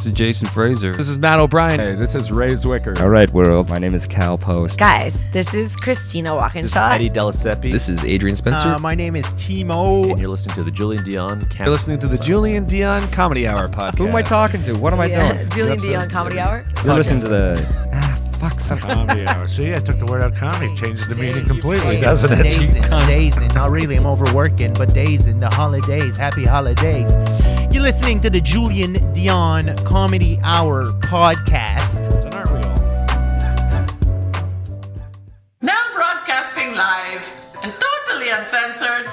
This is Jason Fraser. This is Matt O'Brien. Hey, this is Ray Zwicker. All right, world. My name is Cal Post. Guys, this is Christina Walkinshaw. This is Eddie Delaseppe. This is Adrian Spencer. My name is Timo. And you're listening to the Julien Dionne. You're listening to the Julien Dionne Comedy Hour podcast. Who am I talking to? What am I doing? Julien Dionne Comedy Hour. You're listening to the... Comedy Hour. See, I took the word out comedy. Changes the meaning completely, doesn't it? Dazing. Not really. I'm overworking, but dazing. The holidays. Happy holidays. You're listening to the Julien Dionne Comedy Hour podcast. And aren't we all? Now broadcasting live and totally uncensored,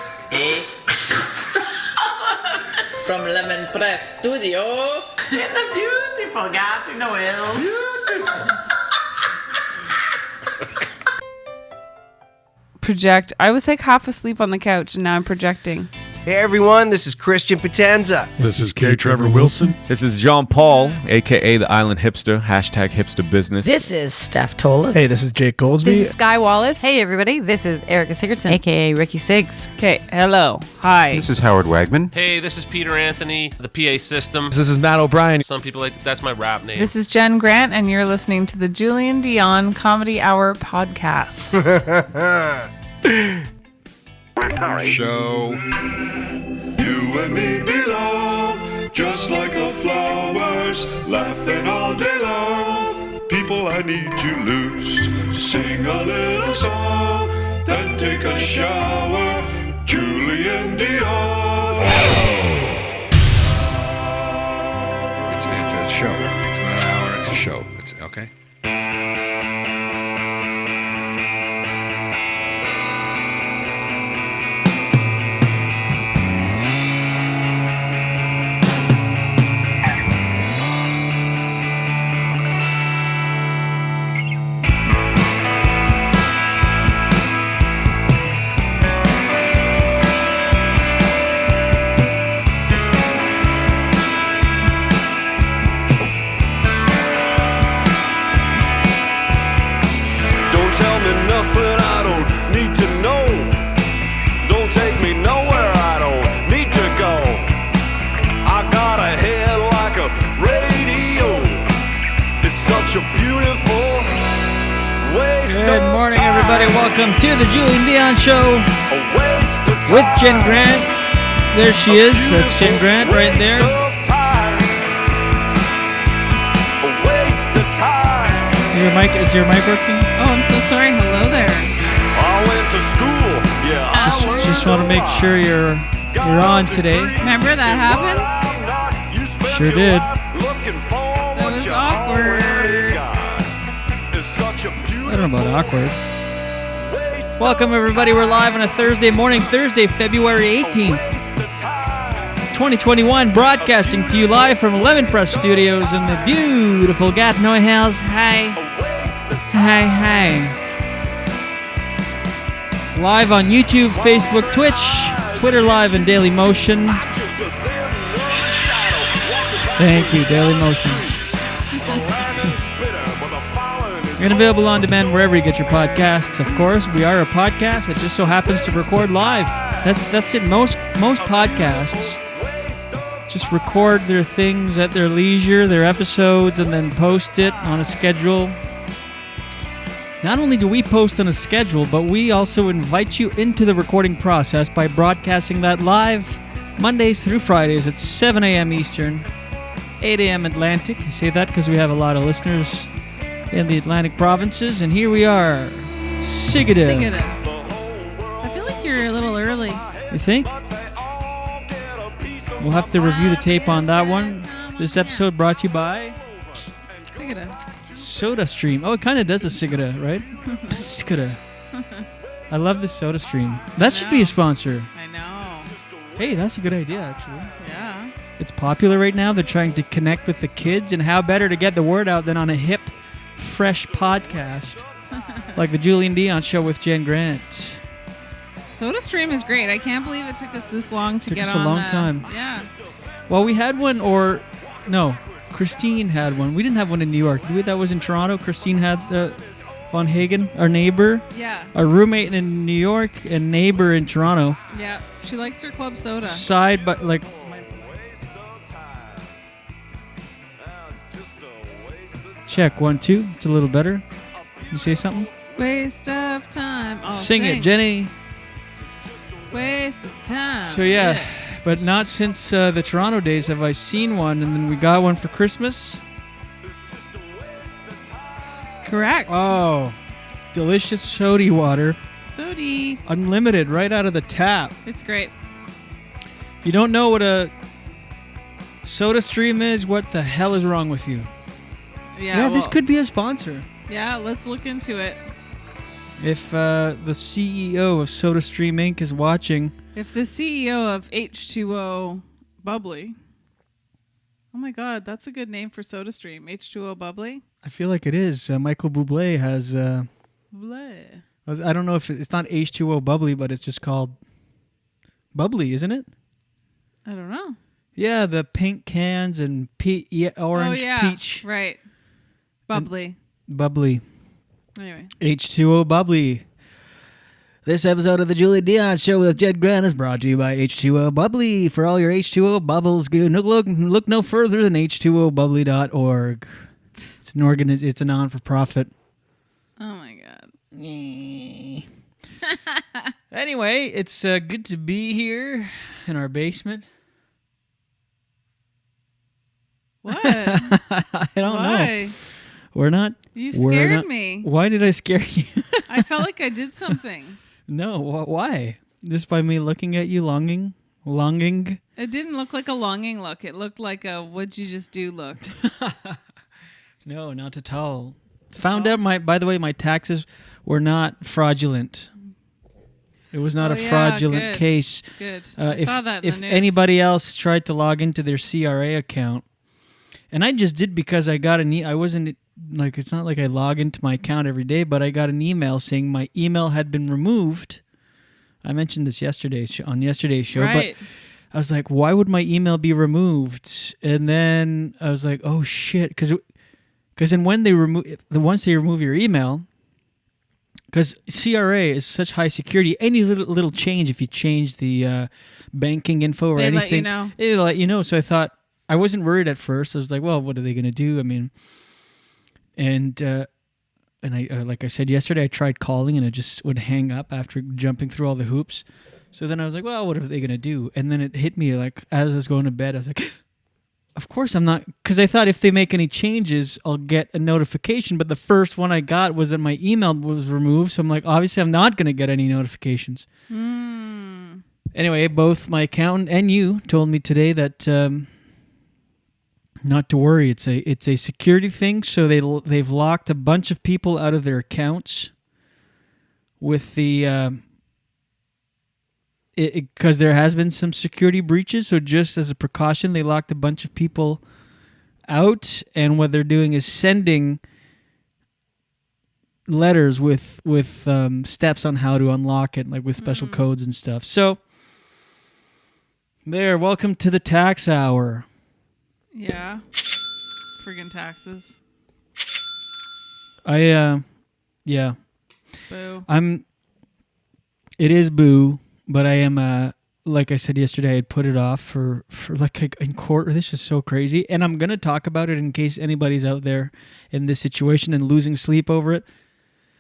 from Lemon Press Studio in the beautiful Gatineau Hills. Project. I was like half asleep on the couch and now I'm projecting. Hey everyone, this is Christian Potenza. This is K. Trevor Wilson. This is Jean Paul, a.k.a. the Island Hipster, hashtag hipster business. This is Steph Tola. Hey, this is Jake Goldsby. This is Sky Wallace. Hey everybody, this is Erica Sigurdsson, aka Ricky Siggs. Okay, hello. Hi. This is Howard Wagman. Hey, this is Peter Anthony, the PA system. This is Matt O'Brien. Some people that's my rap name. This is Jen Grant and you're listening to the Julien Dionne Comedy Hour podcast. Show. You and me belong, just like the flowers, laughing all day long. People, I need to loose, sing a little song, then take a shower. Julien Dionne. It's a show. It's not an hour. It's a show. It's okay. Good morning, everybody. Welcome to the Julien Dionne Show with Jen Grant. There she is. That's Jen Grant right there. Is your mic working? Oh, I'm so sorry. Hello there. Just want to make sure you're on today. Remember that happened? Sure did. That was awkward. I don't know about awkward. Welcome, everybody. We're live on a Thursday morning, February 18th, 2021, broadcasting to you live from Lemon Press Studios in the beautiful Gatineau Hills. Hi. Live on YouTube, Facebook, Twitch, Twitter Live, and Daily Motion. Thank you, Daily Motion. And available on demand wherever you get your podcasts. Of course, we are a podcast that just so happens to record live. That's it. Most podcasts just record their things at their leisure, their episodes, and then post it on a schedule. Not only do we post on a schedule, but we also invite you into the recording process by broadcasting that live Mondays through Fridays at 7 a.m. Eastern, 8 a.m. Atlantic. You say that because we have a lot of listeners in the Atlantic provinces, and here we are. Sigida. I feel like you're a little early. You think? We'll have to review the tape on that one. This episode brought to you by Sigida. SodaStream. Oh, it kind of does a Sigida, right? Sigida. I love the SodaStream. That should be a sponsor. I know. Hey, that's a good idea, actually. Yeah. It's popular right now. They're trying to connect with the kids, and how better to get the word out than on a hip, fresh podcast like the Julien Dionne Show with Jen Grant. SodaStream is great. I can't believe it took us this long to get on. Took us a long time. Yeah. Well, we had one, Christine had one. We didn't have one in New York. That was in Toronto. Christine had Von Hagen, our neighbor. Yeah. Our roommate in New York and neighbor in Toronto. Yeah. She likes her club soda. check. 1, 2. It's a little better. You say something? Waste of time. I'll Sing it, Jenny. Waste of time. So yeah, but not since the Toronto days have I seen one, and then we got one for Christmas. Correct. Oh, delicious sody water. Sody. Unlimited, right out of the tap. It's great. If you don't know what a Soda Stream is, what the hell is wrong with you? Yeah, this could be a sponsor. Yeah, let's look into it. If the CEO of SodaStream Inc. is watching. If the CEO of H2O Bubbly. Oh my God, that's a good name for SodaStream. H2O Bubbly. I feel like it is. Michael Bublé has... Bublé. I don't know if it's not H2O Bubbly, but it's just called Bubbly, isn't it? I don't know. Yeah, the pink cans and orange, peach. Right. Bubbly. Bubbly. Anyway. H2O Bubbly. This episode of the Julien Dionne Show with Jed Grant is brought to you by H2O Bubbly. For all your H2O bubbles, look no further than h2obubbly.org. It's it's a non-for-profit. Oh my God. Anyway, it's good to be here in our basement. What? I don't know. We're not. You scared me. Why did I scare you? I felt like I did something. No, why? Just by me looking at you longing? It didn't look like a longing look. It looked like a what'd you just do look. No, not at all. Found out by the way, my taxes were not fraudulent. It was not a fraudulent case. Good. I saw that in if the news. anybody else tried to log into their CRA account, and I just did because I got I wasn't like, it's not like I log into my account every day, but I got an email saying my email had been removed. I mentioned this on yesterday's show, right. But I was like, why would my email be removed? And then I was like, oh shit, because then when once they remove your email, because CRA is such high security, any little change, if you change the banking info or anything, they'll let you know. So I thought, I wasn't worried at first. I was like, well, what are they going to do? I mean, and I like I said yesterday, I tried calling and it just would hang up after jumping through all the hoops. So then I was like, well, what are they going to do? And then it hit me like as I was going to bed, I was like, of course I'm not, because I thought if they make any changes, I'll get a notification. But the first one I got was that my email was removed. So I'm like, obviously I'm not going to get any notifications. Anyway, both my accountant and you told me today that not to worry. It's a security thing. So they've locked a bunch of people out of their accounts with the because there has been some security breaches. So just as a precaution, they locked a bunch of people out, and what they're doing is sending letters with steps on how to unlock it, like with special codes and stuff. So there, welcome to the tax hour. Yeah. Friggin' taxes. Yeah. Boo. It is boo, but I am, like I said yesterday, I had put it off for like in court. This is so crazy. And I'm going to talk about it in case anybody's out there in this situation and losing sleep over it.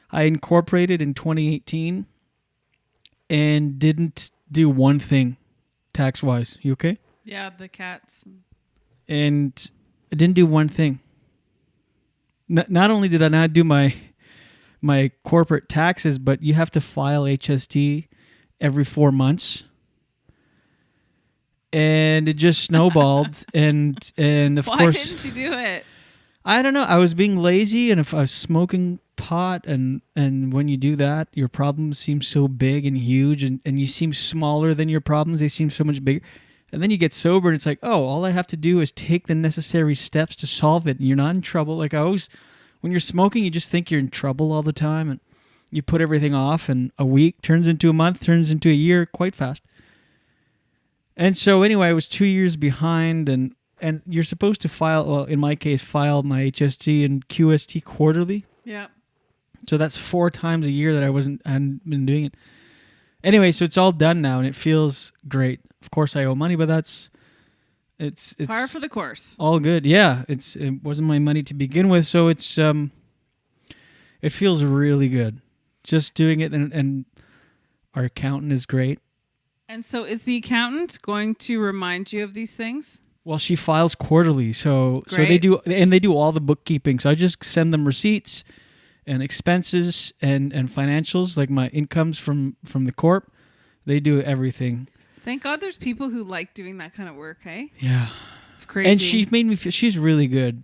I incorporated in 2018 and didn't do one thing tax-wise. You okay? Yeah, the cats. And I didn't do one thing. Not only did I not do my corporate taxes, but you have to file HST every 4 months. And it just snowballed. and of Why course... Why didn't you do it? I don't know. I was being lazy, and if I was smoking pot, and when you do that, your problems seem so big and huge, and you seem smaller than your problems. They seem so much bigger. And then you get sober and it's like, oh, all I have to do is take the necessary steps to solve it. And you're not in trouble. Like I always, when you're smoking, you just think you're in trouble all the time. And you put everything off, and a week turns into a month, turns into a year quite fast. And so anyway, I was 2 years behind, and you're supposed to file, well, in my case, file my HST and QST quarterly. Yeah. So that's 4 times a year that I hadn't been doing it. Anyway, so it's all done now, and it feels great. Of course, I owe money, but that's It's par for the course. All good. Yeah, it wasn't my money to begin with, so it feels really good just doing it, and our accountant is great. And so is the accountant going to remind you of these things? Well, she files quarterly, so Great. they do all the bookkeeping. So I just send them receipts and expenses and financials, like my incomes from the corp. They do everything. Thank God there's people who like doing that kind of work, hey? Yeah. It's crazy. And she's made me feel, she's really good.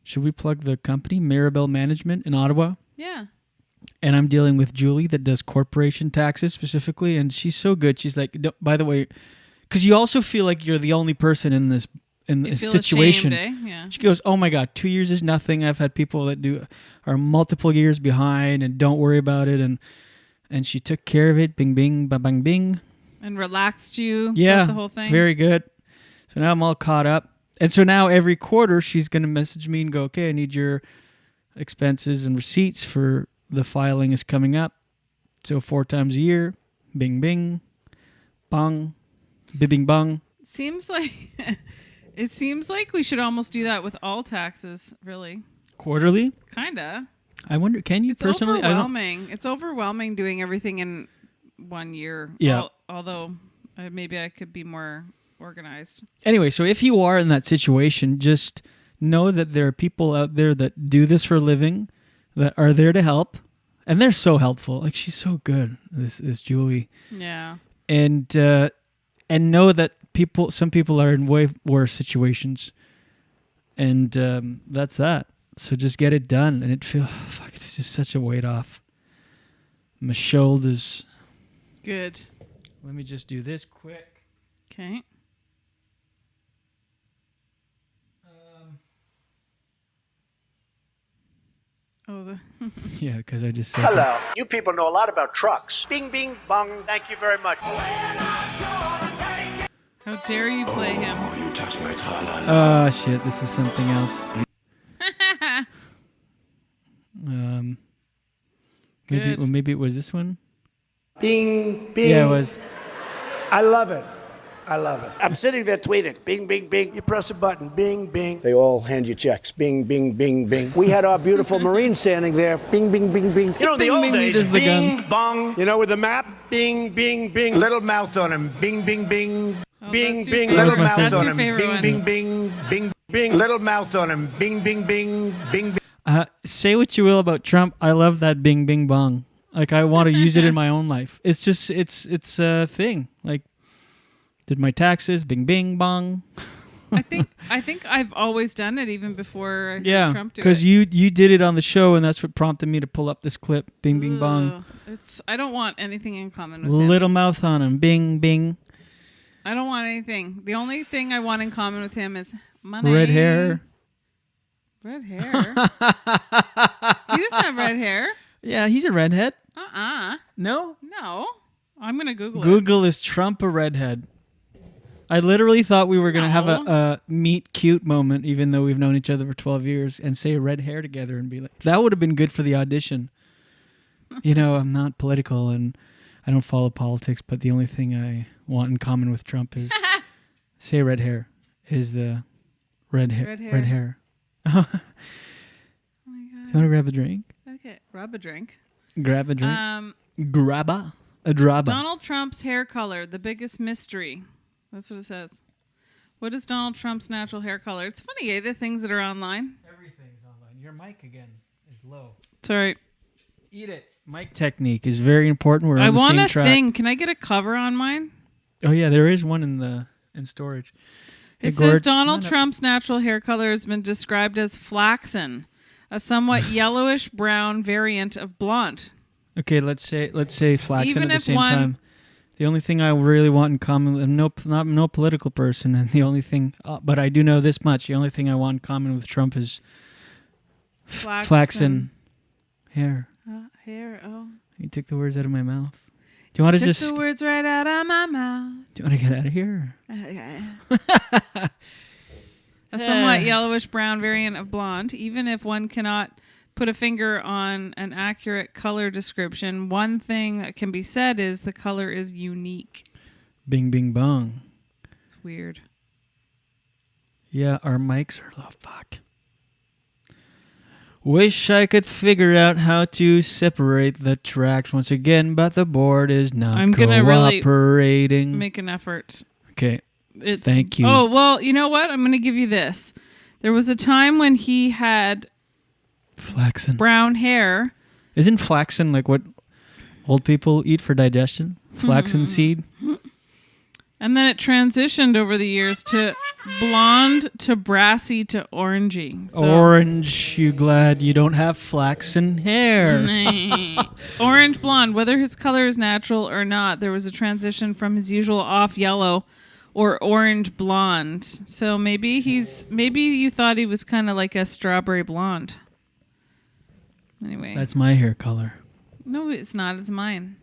Should we plug the company, Mirabel Management in Ottawa? Yeah. And I'm dealing with Julie that does corporation taxes specifically, and she's so good. She's like, by the way, because you also feel like you're the only person in this situation. Ashamed, eh? Yeah. She goes, "Oh my God, 2 years is nothing. I've had people that are multiple years behind, and don't worry about it." And she took care of it. Bing, bing, ba, bang, bing. And relaxed you. Yeah, the whole thing. Very good. So now I'm all caught up, and so now every quarter she's gonna message me and go, "Okay, I need your expenses and receipts for the filing is coming up." So 4 times a year. Bing, bing, bong. Bibbing bong. Seems like it seems like we should almost do that with all taxes, really. Quarterly? Kinda. I wonder, can you It's personally? overwhelming. It's overwhelming doing everything in 1 year. Yeah. Although maybe I could be more organized. Anyway, so if you are in that situation, just know that there are people out there that do this for a living, that are there to help, and they're so helpful. Like, she's so good. This Julie. Yeah. And know that some people are in way worse situations, and that's that. So just get it done, and it's just such a weight off my shoulders. Good. Let me just do this quick. Okay. Yeah, because I just said Hello. that. You people know a lot about trucks. Bing, bing, bong. Thank you very much. How dare you play him? You touch my Oh shit! This is something else. Maybe it was this one. Bing, bing. Yeah, it was. I love it. I love it. I'm sitting there tweeting. Bing, bing, bing. You press a button. Bing, bing. They all hand you checks. Bing, bing, bing, bing. We had our beautiful Marine standing there. Bing, bing, bing, bing. You know, in the old days, bing, bong. You know, with the map. Bing, bing, bing. Little mouth on him. Bing, bing, bing. Bing, bing. Little mouth on him. Bing, bing, bing. Bing, bing. Little mouth on him. Bing, bing, bing. Bing, bing. Say what you will about Trump. I love that bing, bing, bong. Like, I want to use it in my own life. It's just, it's a thing. Like, did my taxes, bing, bing, bong. I think I've always done it even before I heard Trump do it. Because you did it on the show, and that's what prompted me to pull up this clip. Bing, bing, bong. I don't want anything in common with him. Little mouth on him. Bing, bing. I don't want anything. The only thing I want in common with him is money. Red hair. Red hair? He doesn't have red hair. Yeah, he's a redhead. No? No. I'm going to Google it. Google is Trump a redhead. I literally thought we were going to have a meet cute moment, even though we've known each other for 12 years, and say red hair together and be like, that would have been good for the audition. You know, I'm not political and I don't follow politics, but the only thing I want in common with Trump is say red hair is the red hair. Red hair. Oh my God. You want to grab a drink? Okay. Grab a drink. Grab a drink. Grabba. A drabba. Donald Trump's hair color, the biggest mystery. That's what it says. What is Donald Trump's natural hair color? It's funny, the things that are online. Everything's online. Your mic again is low. Sorry. Eat it. Mic technique is very important. We're on I the same want track. a thing. Can I get a cover on mine? Oh yeah, there is one in storage. It says Donald Trump's natural hair color has been described as flaxen, a somewhat yellowish brown variant of blonde. Okay, let's say flaxen Even at the if same one- time. The only thing I really want in common, I'm no political person, and the only thing, but I do know this much: the only thing I want in common with Trump is flaxen hair. Hair. Oh. You took the words out of my mouth. Do you want to just? Took the words right out of my mouth. Do you want to get out of here? Okay. A somewhat yellowish brown variant of blonde. Even if one cannot put a finger on an accurate color description, one thing that can be said is the color is unique. Bing, bing, bong. It's weird. Yeah, our mics are low. Fuck. Wish I could figure out how to separate the tracks once again, but the board is not I'm gonna cooperating. really make an effort. Okay. Thank you. Oh, well, you know what? I'm going to give you this. There was a time when he had flaxen brown hair. Isn't flaxen like what old people eat for digestion? Flaxen seed? And then it transitioned over the years to blonde to brassy to orangey. So Orange, you glad you don't have flaxen hair. Orange blonde, whether his color is natural or not, there was a transition from his usual off yellow or orange blonde. So maybe you thought he was kind of like a strawberry blonde. Anyway. That's my hair color. No, it's not. It's mine.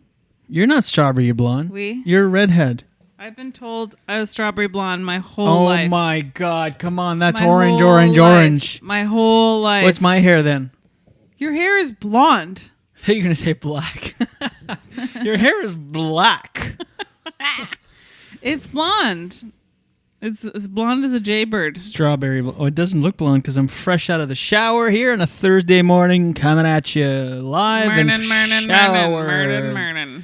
You're not strawberry blonde. You're a redhead. I've been told I was strawberry blonde my whole life. Oh my God. Come on. That's My orange, whole orange, life. orange. My whole life. What's my hair then? Your hair is blonde. I thought you were going to say black. Your hair is black. It's blonde. It's as blonde as a jaybird. Strawberry. Oh, it doesn't look blonde because I'm fresh out of the shower here on a Thursday morning, coming at you live and shower. Morning.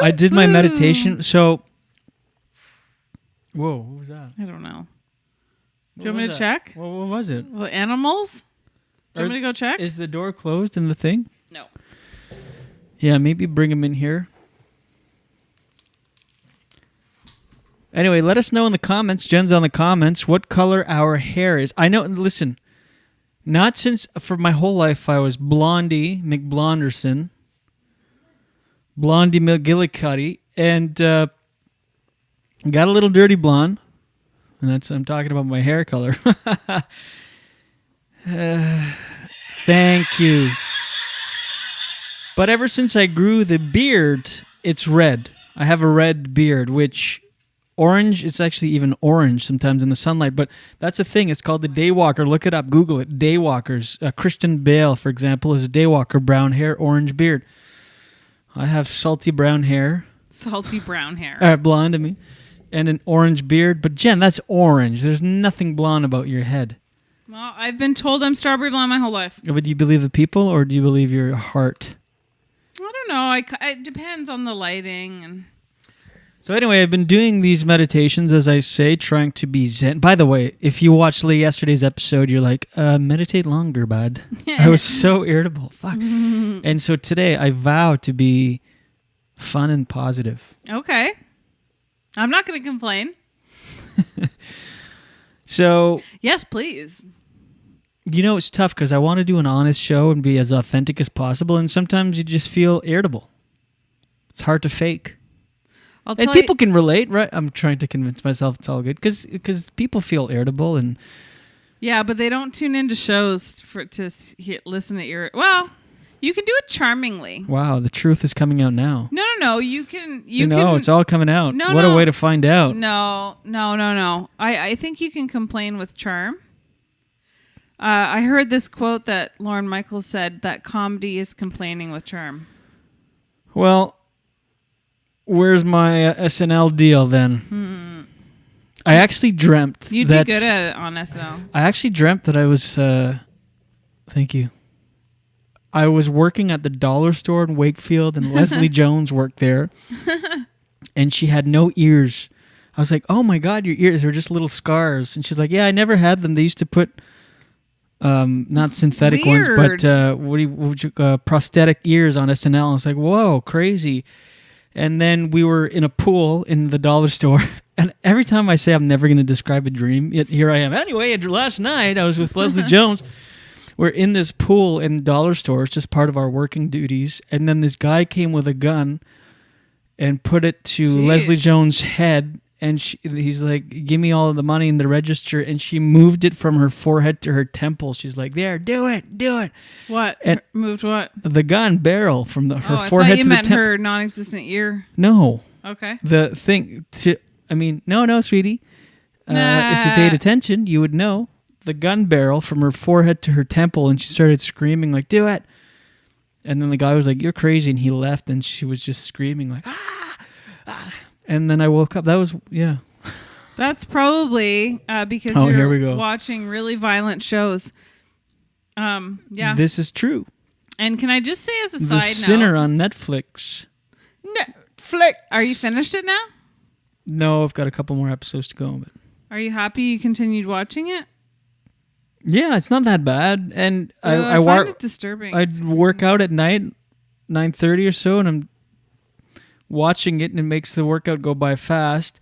I did my meditation. So, whoa, what was that? I don't know. Do you want me to check? What was it? Well, animals? Do you want me to go check? Is the door closed in the thing? No. Yeah, maybe bring him in here. Anyway, let us know in the comments, Jen's on the comments, what color our hair is. I know, listen, not since, for my whole life, I was Blondie McBlonderson, Blondie McGillicuddy, and got a little dirty blonde. And I'm talking about my hair color. Thank you. But ever since I grew the beard, it's red. I have a red beard, which orange, it's actually even orange sometimes in the sunlight. But that's a thing. It's called the daywalker. Look it up. Google it. Daywalkers. Christian Bale, for example, is a daywalker. Brown hair, orange beard. I have salty brown hair. Salty brown hair. Blonde, I mean. And an orange beard. But Jen, that's orange. There's nothing blonde about your head. Well, I've been told I'm strawberry blonde my whole life. But do you believe the people or do you believe your heart? I don't know. It depends on the lighting. And So anyway, I've been doing these meditations, as I say, trying to be zen. By the way, if you watched yesterday's episode, you're like, meditate longer, bud. I was so irritable. Fuck. And so today, I vow to be fun and positive. Okay. I'm not going to complain. So... Yes, please. You know, it's tough because I want to do an honest show and be as authentic as possible, and sometimes you just feel irritable. It's hard to fake. And people can relate, right? I'm trying to convince myself it's all good because people feel irritable and... Yeah, but they don't tune into shows to listen to your... Well, you can do it charmingly. Wow, the truth is coming out now. No. You can... it's all coming out. No, what a way to find out. No. I think you can complain with charm. I heard this quote that Lorne Michaels said, that comedy is complaining with charm. Well, where's my SNL deal then? I actually dreamt You'd be good at it on SNL. I actually dreamt that I was... thank you. I was working at the dollar store in Wakefield, and Leslie Jones worked there, and she had no ears. I was like, oh my God, your ears are just little scars. And she's like, yeah, I never had them. They used to put... not synthetic ones, but prosthetic ears on SNL. I was like, whoa, crazy. And then we were in a pool in the dollar store. And every time I say I'm never going to describe a dream, here I am. Anyway, last night I was with Leslie Jones. We're in this pool in the dollar store. It's just part of our working duties. And then this guy came with a gun and put it to Leslie Jones' head. And he's like, give me all of the money in the register. And she moved it from her forehead to her temple. She's like, there, do it. What? And moved what? The gun barrel from her I forehead thought you to meant the temple. her non-existent ear. No. Okay. The thing no, sweetie. If you paid attention, you would know. The gun barrel from her forehead to her temple. And she started screaming like, do it. And then the guy was like, you're crazy. And he left and she was just screaming like, ah. and then I woke up. That was That's probably because here we you're go. watching really violent shows. Yeah. This is true. And can I just say as a The side Sinner note, on Netflix. are you finished it now? No, I've got a couple more episodes to go. But Are you happy you continued watching it? yeah, it's not that bad. And I find it disturbing. I'd work out at night, 9:30 or so, and I'm watching it, and it makes the workout go by fast.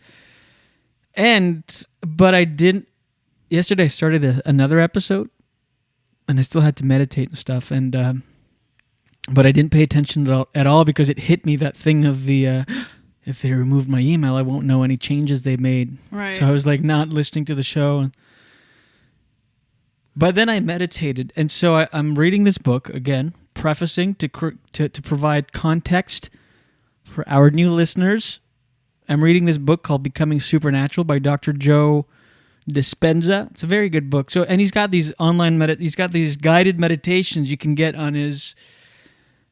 But I didn't. Yesterday I started another episode, and I still had to meditate and stuff. But I didn't pay attention at all because it hit me, that thing of the if they removed my email, I won't know any changes they made. Right. So I was like not listening to the show. But then I meditated, and so I'm reading this book again, prefacing to provide context for our new listeners. I'm reading this book called Becoming Supernatural by Dr. Joe Dispenza. It's a very good book. So, and he's got these he's got these guided meditations you can get on his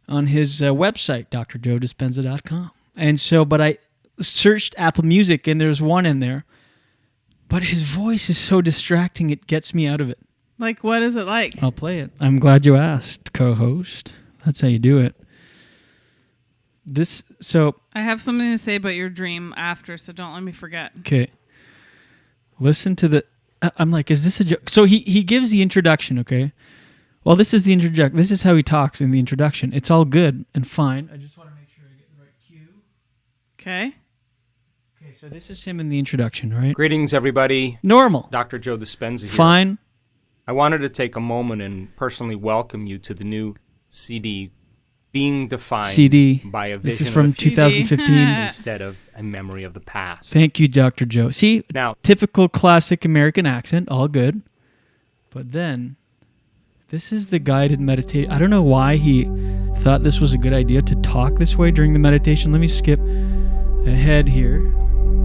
website, drjoedispenza.com. And so, but I searched Apple Music, and there's one in there. But his voice is so distracting, it gets me out of it. Like, what is it like? I'll play it. I'm glad you asked, co-host. That's how you do it. I have something to say about your dream after, so don't let me forget. Okay. Listen to the... I'm like, is this a joke? So he gives the introduction, okay? Well, this is the introduction. This is how he talks in the introduction. It's all good and fine. I just want to make sure I get the right cue. Okay. Okay, so this is him in the introduction, right? Greetings, everybody. Normal. Dr. Joe Dispenza here. Fine. I wanted to take a moment and personally welcome you to the new CD, Being Defined by a Vision This is from of the Future 2015. instead of a memory of the past. Thank you, Dr. Joe. See, now, typical classic American accent, all good. But then, this is the guided meditation. I don't know why he thought this was a good idea to talk this way during the meditation. Let me skip ahead here.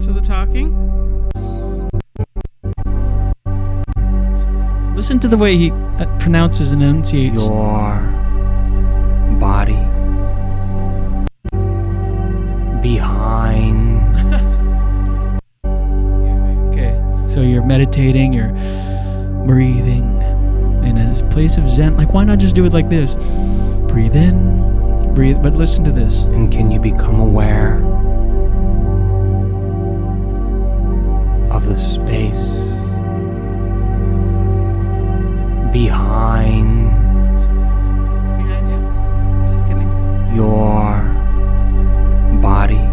To the talking? Listen to the way he pronounces and enunciates. Your body behind. Okay, so you're meditating, you're breathing in a place of Zen. Like, why not just do it like this? Breathe in, breathe, but listen to this. And can you become aware of the space behind you? Just kidding. Your body.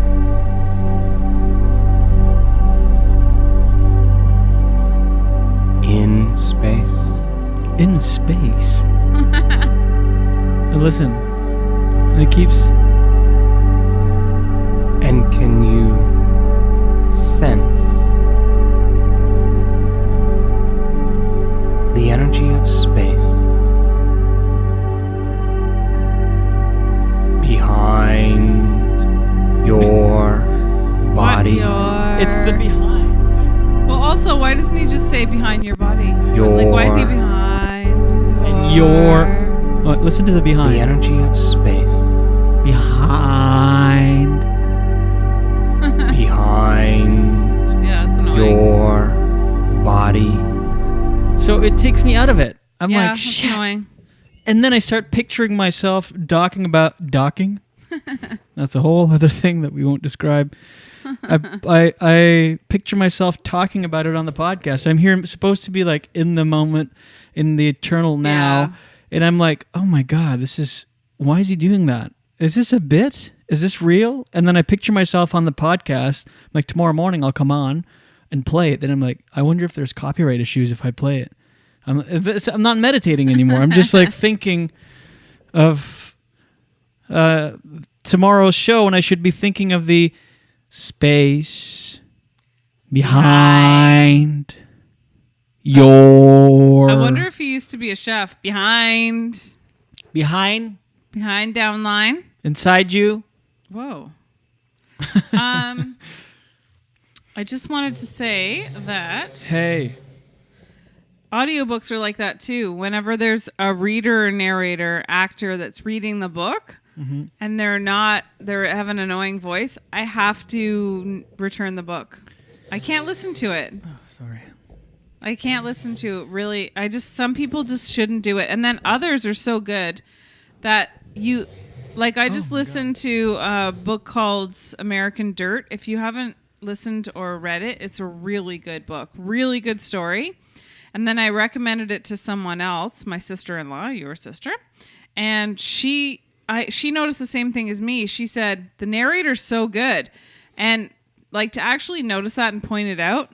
In space. In space. And listen, and it keeps. And can you sense the energy of space behind your body? It's the behind. Well, also, why doesn't he just say behind your body? Your. Like, why is he behind? And your. Oh, listen to the behind. The energy of space. Behind. Behind. Yeah, it's annoying. Your body. So it takes me out of it. I'm Yeah, like, that's shit. annoying. And then I start picturing myself docking. That's a whole other thing that we won't describe. I picture myself talking about it on the podcast. I'm here supposed to be like in the moment, in the eternal now. Yeah. And I'm like, oh my God, why is he doing that? Is this a bit? Is this real? And then I picture myself on the podcast. Like, tomorrow morning I'll come on and play it. Then I'm like, I wonder if there's copyright issues if I play it. I'm not meditating anymore. I'm just like thinking of tomorrow's show, and I should be thinking of the space behind your. I wonder if he used to be a chef. Behind down line. Inside you. Whoa. I just wanted to say that. Hey. Audiobooks are like that too. Whenever there's a reader, narrator, actor that's reading the book, and they have an annoying voice, I have to return the book. I can't listen to it. Oh, sorry. I can't listen to it, really. Some people just shouldn't do it. And then others are so good that I just listened to a book called American Dirt. If you haven't listened or read it, it's a really good book, really good story. And then I recommended it to someone else, my sister-in-law, your sister, and she noticed the same thing as me. She said, the narrator's so good. And to actually notice that and point it out,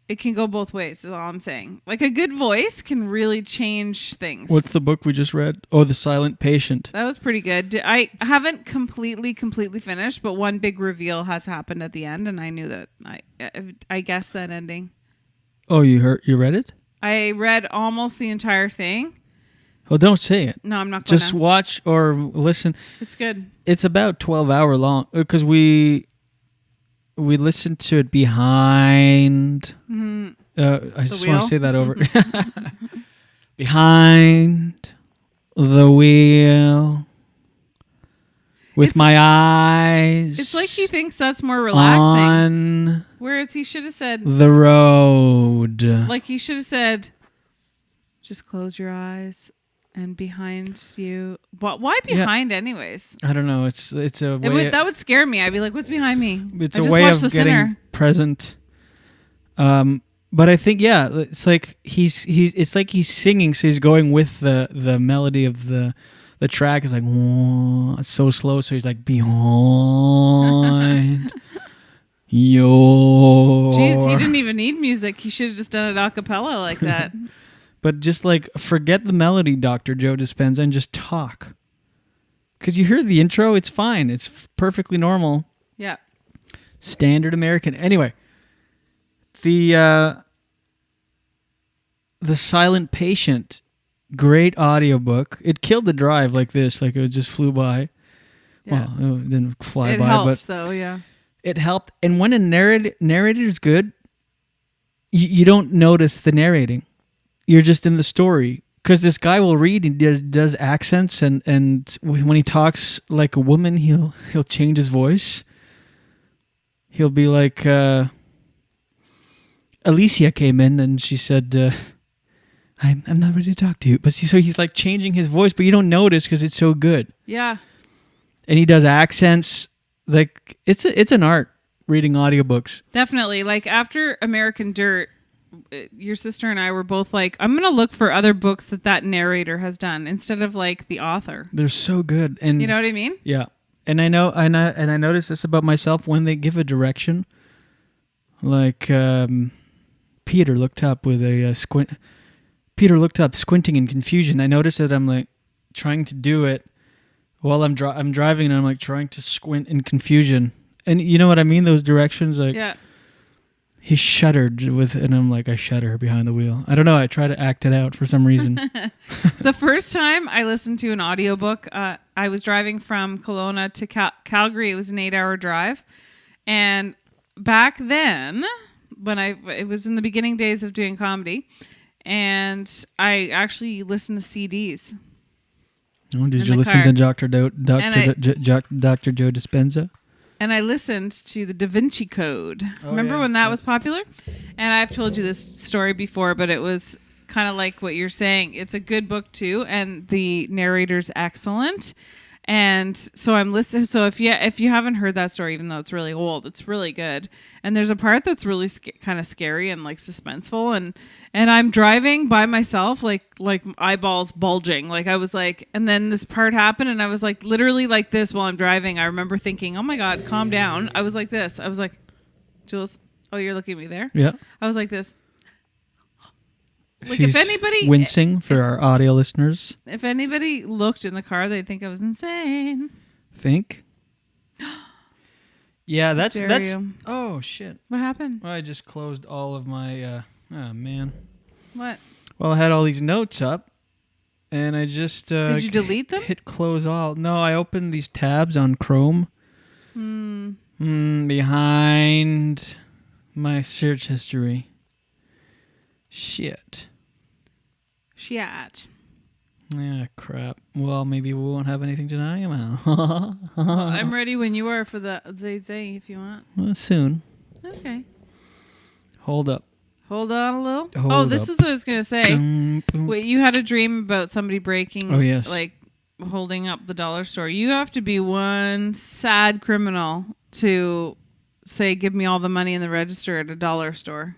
it can go both ways, is all I'm saying. A good voice can really change things. What's the book we just read? Oh, The Silent Patient. That was pretty good. I haven't completely finished, but one big reveal has happened at the end, and I knew that. I guessed that ending. Oh, you read it? I read almost the entire thing. Well, don't say it. No, I'm not going to. Just watch or listen. It's good. It's about 12 hour long because we listened to it behind. I just want to say that over. Behind the wheel. With my eyes. It's like he thinks that's more relaxing. On whereas he should have said the road. He should have said, just close your eyes and behind you. Why behind anyways? I don't know. It's a way. That would scare me. I'd be like, what's behind me? It's a way of getting present. But I think it's like it's like he's singing, so he's going with the melody of the track is like it's so slow, so he's like behind your. Jeez, he didn't even need music. He should have just done it a cappella like that. But just forget the melody, Dr. Joe Dispenza, and just talk. Because you hear the intro, it's fine. It's perfectly normal. Yeah. Standard American. Anyway, the Silent Patient. Great audiobook. It killed the drive like this. It just flew by. Yeah. Well, it didn't fly by. It helps, though, yeah. It helped. And when a narrator is good, you don't notice the narrating. You're just in the story. Because this guy will read and does accents. And when he talks like a woman, he'll change his voice. He'll be like... Alicia came in and she said... I'm not ready to talk to you. But see, so he's changing his voice, but you don't notice because it's so good. Yeah. And he does accents. It's an art reading audiobooks. Definitely. After American Dirt, your sister and I were both I'm going to look for other books that narrator has done instead of the author. They're so good. And you know what I mean? Yeah. And I know, and I notice this about myself when they give a direction. Peter looked up with a squint. Peter looked up, squinting in confusion. I noticed that I'm trying to do it while I'm driving, and I'm trying to squint in confusion. And you know what I mean? Those directions, yeah. He shuddered and I'm I shudder behind the wheel. I don't know. I try to act it out for some reason. The first time I listened to an audiobook, I was driving from Kelowna to Calgary. It was an 8-hour drive, and back then, it was in the beginning days of doing comedy. And I actually listened to CDs. Oh, did you listen to Dr. Joe Dispenza? And I listened to the Da Vinci Code. Remember when that was popular? And I've told you this story before, but it was kind of like what you're saying. It's a good book too, and the narrator's excellent. And so I'm listening. So if you haven't heard that story, even though it's really old, it's really good. And there's a part that's really kind of scary and suspenseful. And I'm driving by myself, like eyeballs bulging. I was and then this part happened, and I was literally like this while I'm driving. I remember thinking, oh my God, calm down. I was like this. I was like, Jules, oh, you're looking at me there? Yeah. I was like this. She's if anybody wincing for our audio listeners. If anybody looked in the car, they'd think I was insane. Think? Yeah, that's you. Oh shit. What happened? Well, I just closed all of my oh man. What? Well, I had all these notes up and I just Did you delete them? Hit close all. No, I opened these tabs on Chrome. Behind my search history. Shit. Yeah, crap. Well, maybe we won't have anything tonight. I'm ready when you are for the Zay if you want. Well, soon. Okay. Hold up. Hold on a little. Hold this up. is what I was going to say. Dum, dum. Wait, you had a dream about somebody breaking, Oh, yes. like holding up the dollar store. You have to be one sad criminal to say, give me all the money in the register at a dollar store.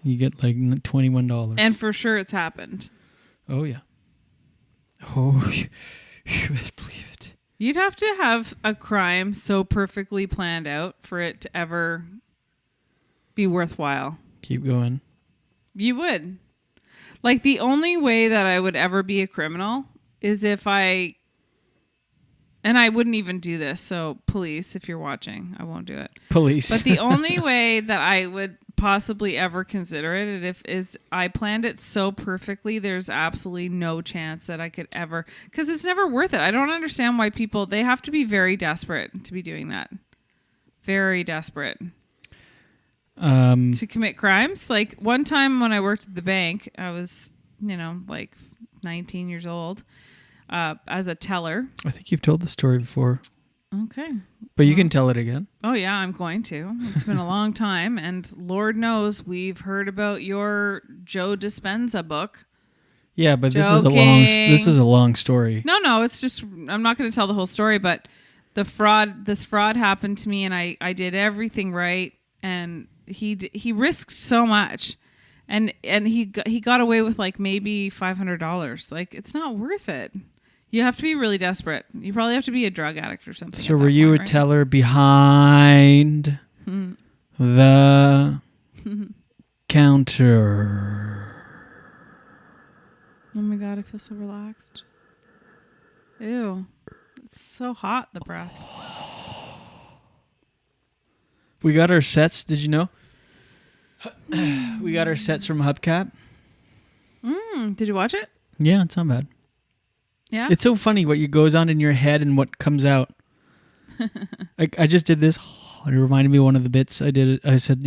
You get like $21. And for sure it's happened. Oh, yeah. Oh, you best believe it. You'd have to have a crime so perfectly planned out for it to ever be worthwhile. Keep going. You would. Like, the only way that I would ever be a criminal is if and I wouldn't even do this, so police, if you're watching, I won't do it. Police. But the only way that I would possibly ever consider it is I planned it so perfectly, there's absolutely no chance that I could ever, because it's never worth it. I don't understand why people, they have to be very desperate to be doing that. Very desperate. To commit crimes. Like, one time when I worked at the bank, I was, like 19 years old, as a teller. I think you've told the story before. Okay. But you can tell it again. Oh, yeah, I'm going to. It's been a long time, and Lord knows we've heard about your Joe Dispenza book. Yeah, but Joking. this is a long story. No, it's just, I'm not going to tell the whole story, but this fraud happened to me, and I did everything right, and he risked so much, and he got away with like maybe $500. Like, it's not worth it. You have to be really desperate. You probably have to be a drug addict or something. So were you a teller behind the counter? Oh my God, I feel so relaxed. Ew. It's so hot, the breath. We got our sets, did you know? We got our sets from Hubcap. Did you watch it? Yeah, it's not bad. Yeah? It's so funny what goes on in your head and what comes out. I just did this. It reminded me of one of the bits I did. I said,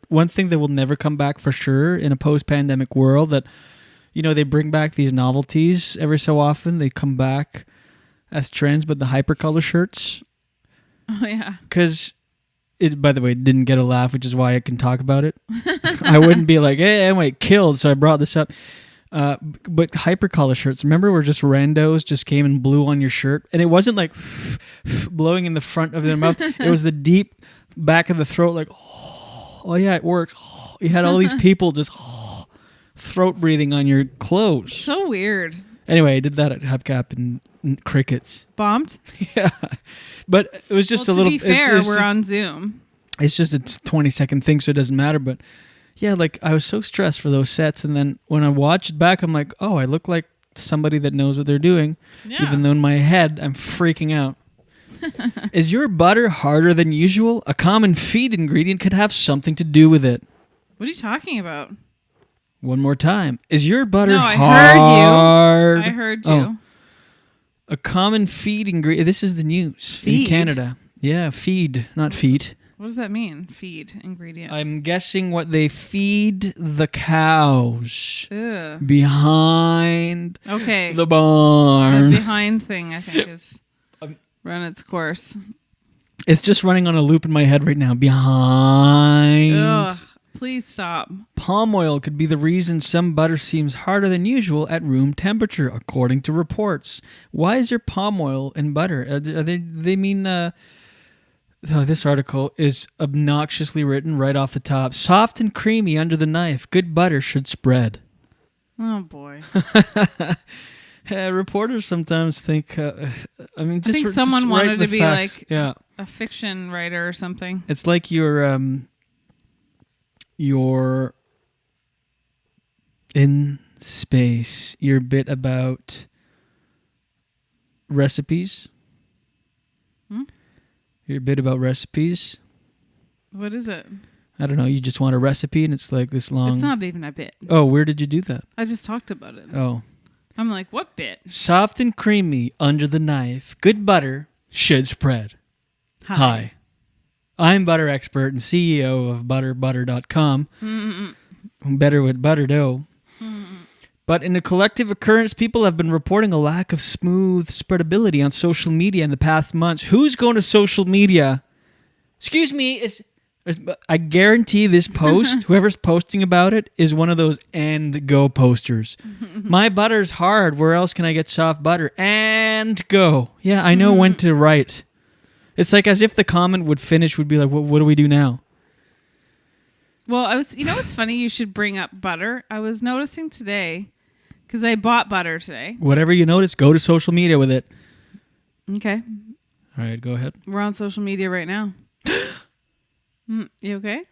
one thing that will never come back for sure in a post-pandemic world that, they bring back these novelties every so often. They come back as trends, but the hypercolor shirts. Oh, yeah. Because it, by the way, didn't get a laugh, which is why I can talk about it. I wouldn't be like, hey, anyway, killed, so I brought this up. But hypercolor shirts, remember where just randos just came and blew on your shirt? And it wasn't like blowing in the front of their mouth. It was the deep back of the throat, like, oh yeah, it works. You had all these people just throat breathing on your clothes. So weird. Anyway, I did that at Hubcap and crickets. Bombed? Yeah. But it was just a little... To be fair, we're on Zoom. It's just a 20-second thing, so it doesn't matter, but... Yeah, like, I was so stressed for those sets, and then when I watched it back, I'm like, oh, I look like somebody that knows what they're doing, even though in my head, I'm freaking out. Is your butter harder than usual? A common feed ingredient could have something to do with it. What are you talking about? One more time. Is your butter hard? I heard you. Oh. A common feed ingredient. This is the news in Canada. Yeah, feed, not feet. What does that mean? Feed ingredient. I'm guessing what they feed the cows Ugh. behind the barn. The behind thing, I think, is run its course. It's just running on a loop in my head right now. Behind. Ugh. Please stop. Palm oil could be the reason some butter seems harder than usual at room temperature, according to reports. Why is there palm oil in butter? They mean... this article is obnoxiously written right off the top. Soft and creamy under the knife. Good butter should spread. Oh, boy. Reporters sometimes think... I think someone wanted to be facts. like a fiction writer or something. It's like you're in space. Your bit about recipes. Your bit about recipes. What is it? I don't know. You just want a recipe and it's like this long. It's not even a bit. Oh, where did you do that? I just talked about it. Oh. I'm like, what bit? Soft and creamy under the knife. Good butter should spread. Hi. I'm butter expert and CEO of butterbutter.com. Better with butter dough. But in a collective occurrence, people have been reporting a lack of smooth spreadability on social media in the past months. Who's going to social media? Excuse me, I guarantee this post, whoever's posting about it, is one of those and go posters. My butter's hard. Where else can I get soft butter? And go. Yeah, I know when to write. It's like as if the comment would be like, what do we do now? Well, you know what's funny? You should bring up butter. I was noticing today, because I bought butter today. Whatever you notice, go to social media with it. Okay. All right, go ahead. We're on social media right now. You okay?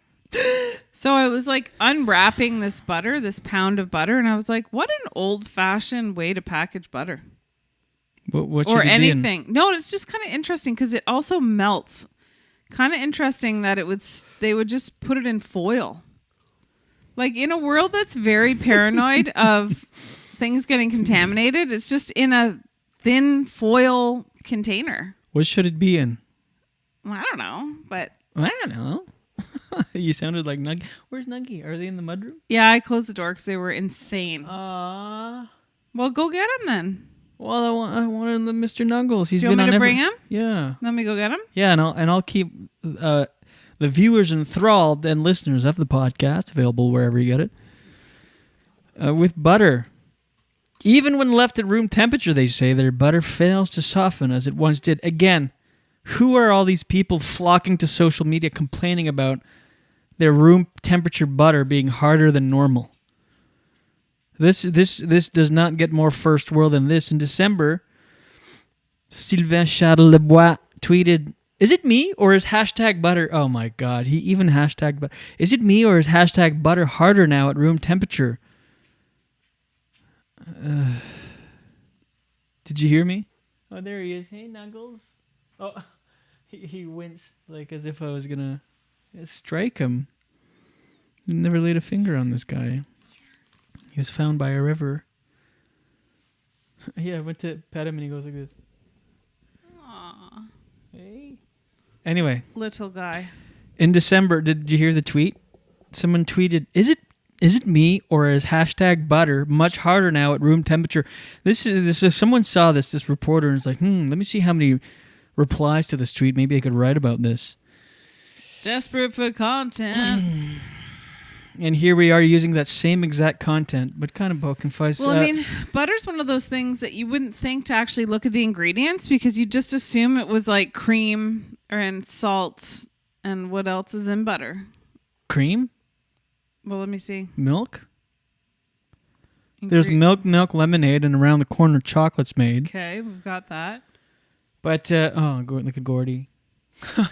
So I was like unwrapping this pound of butter, and I was like, what an old-fashioned way to package butter. What or anything. No, it's just kind of interesting because it also melts. Kind of interesting that they would just put it in foil. Like in a world that's very paranoid of things getting contaminated, it's just in a thin foil container. What should it be in? Well, I don't know, but... I don't know. You sounded like Nuggie. Where's Nuggie? Are they in the mudroom? Yeah, I closed the door because they were insane. Well, go get them then. Well, I wanted the Mr. Nuggles. He's Do you been want me on to bring him? Yeah. Let me go get him? Yeah, and I'll keep the viewers enthralled and listeners of the podcast, available wherever you get it, with butter. Even when left at room temperature, they say, their butter fails to soften as it once did. Again, who are all these people flocking to social media complaining about their room temperature butter being harder than normal? This does not get more first world than this. In December, Sylvain Charles Lebois tweeted, "Is it me or is hashtag butter..." Oh my God, he even hashtag butter. "Is it me or is hashtag butter harder now at room temperature?" Did you hear me? Oh, there he is. Hey, Nuggles. Oh, he winced like as if I was gonna strike him. Never laid a finger on this guy. He was found by a river. Yeah, I went to pet him and he goes like this. Aww. Hey. Anyway. Little guy. In December, did you hear the tweet? Someone tweeted, "Is it me or is hashtag butter much harder now at room temperature?" This is someone saw this reporter and is like, let me see how many replies to this tweet. Maybe I could write about this. Desperate for content. And here we are using that same exact content, but kind of poking fun. Well, I mean, butter's one of those things that you wouldn't think to actually look at the ingredients because you just assume it was like cream and salt and what else is in butter? Cream? Well, let me see. Milk? There's milk, lemonade, and around the corner chocolate's made. Okay, we've got that. But, look at Gordy.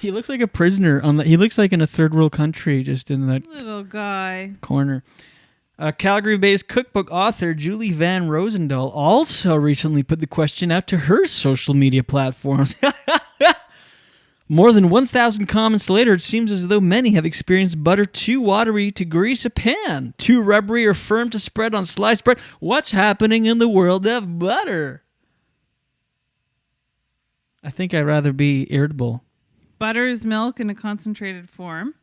He looks like a prisoner. He looks like in a third world country, just in that little guy corner. Calgary-based cookbook author Julie Van Rosendahl also recently put the question out to her social media platforms. More than 1,000 comments later, it seems as though many have experienced butter too watery to grease a pan, too rubbery or firm to spread on sliced bread. What's happening in the world of butter? I think I'd rather be irritable. Butter is milk in a concentrated form.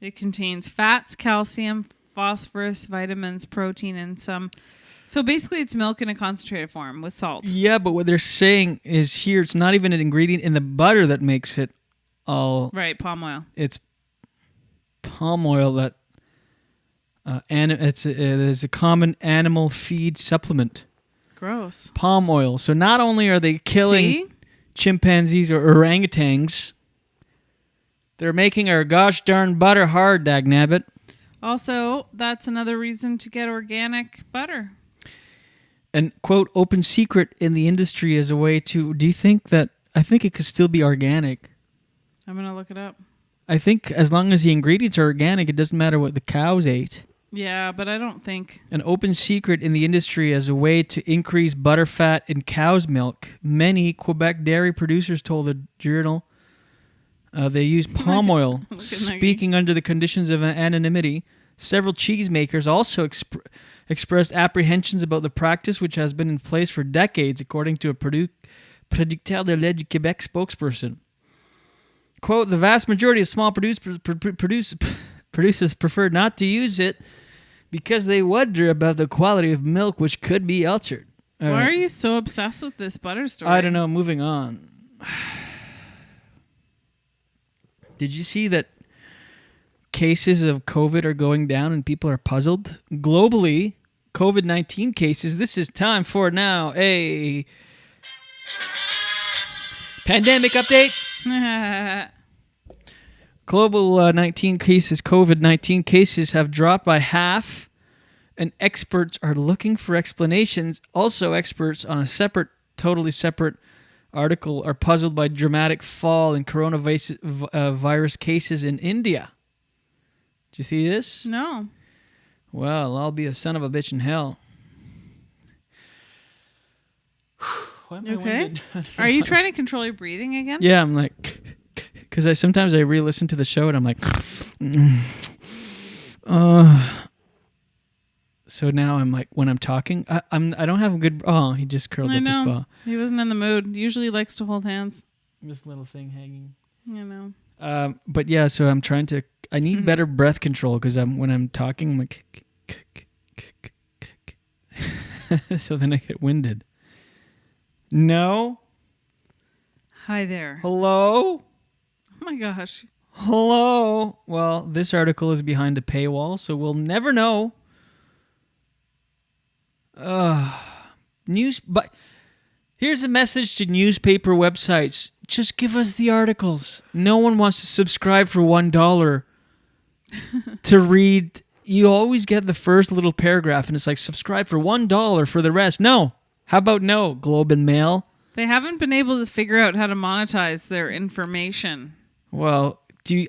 It contains fats, calcium, phosphorus, vitamins, protein, and some... So basically it's milk in a concentrated form with salt. Yeah, but what they're saying is here, it's not even an ingredient in the butter that makes it all... Right, palm oil. It's palm oil that... it's a common animal feed supplement. Gross. Palm oil. So not only are they killing chimpanzees or orangutans, they're making our gosh darn butter hard, dagnabbit. Also, that's another reason to get organic butter. And, quote, open secret in the industry as a way to... Do you think that... I think it could still be organic. I'm going to look it up. I think as long as the ingredients are organic, it doesn't matter what the cows ate. Yeah, but I don't think... An open secret in the industry as a way to increase butter fat in cow's milk. Many Quebec dairy producers told the Journal they use palm oil. Speaking under the conditions of anonymity, several cheesemakers also expressed apprehensions about the practice, which has been in place for decades, according to a Producteur de lait du Québec spokesperson. Quote, the vast majority of small producers prefer not to use it because they wonder about the quality of milk, which could be altered. All Why right. are you so obsessed with this butter story? I don't know. Moving on. Did you see that cases of COVID are going down and people are puzzled? Globally, COVID-19 cases, this is time for now a pandemic update. Global 19 cases, COVID-19 cases have dropped by half, and experts are looking for explanations. Also, experts on a totally separate article are puzzled by dramatic fall in coronavirus cases in India. Did you see this? No. Well, I'll be a son of a bitch in hell. Okay. Are you trying to control your breathing again? Yeah, I'm like, because sometimes I re-listen to the show and I'm like, so now I'm like, when I'm talking, I don't have a good. Oh, he just curled up his paw. He wasn't in the mood. Usually he likes to hold hands. This little thing hanging. I know. But yeah, so I'm trying to. I need better breath control because when I'm talking, I'm like, so then I get winded. No. Hi there. Hello. Oh my gosh. Hello. Well, this article is behind a paywall, so we'll never know. But here's a message to newspaper websites. Just give us the articles. No one wants to subscribe for $1 to read. You always get the first little paragraph, and it's like, subscribe for $1 for the rest. No. How about no, Globe and Mail? They haven't been able to figure out how to monetize their information. Well,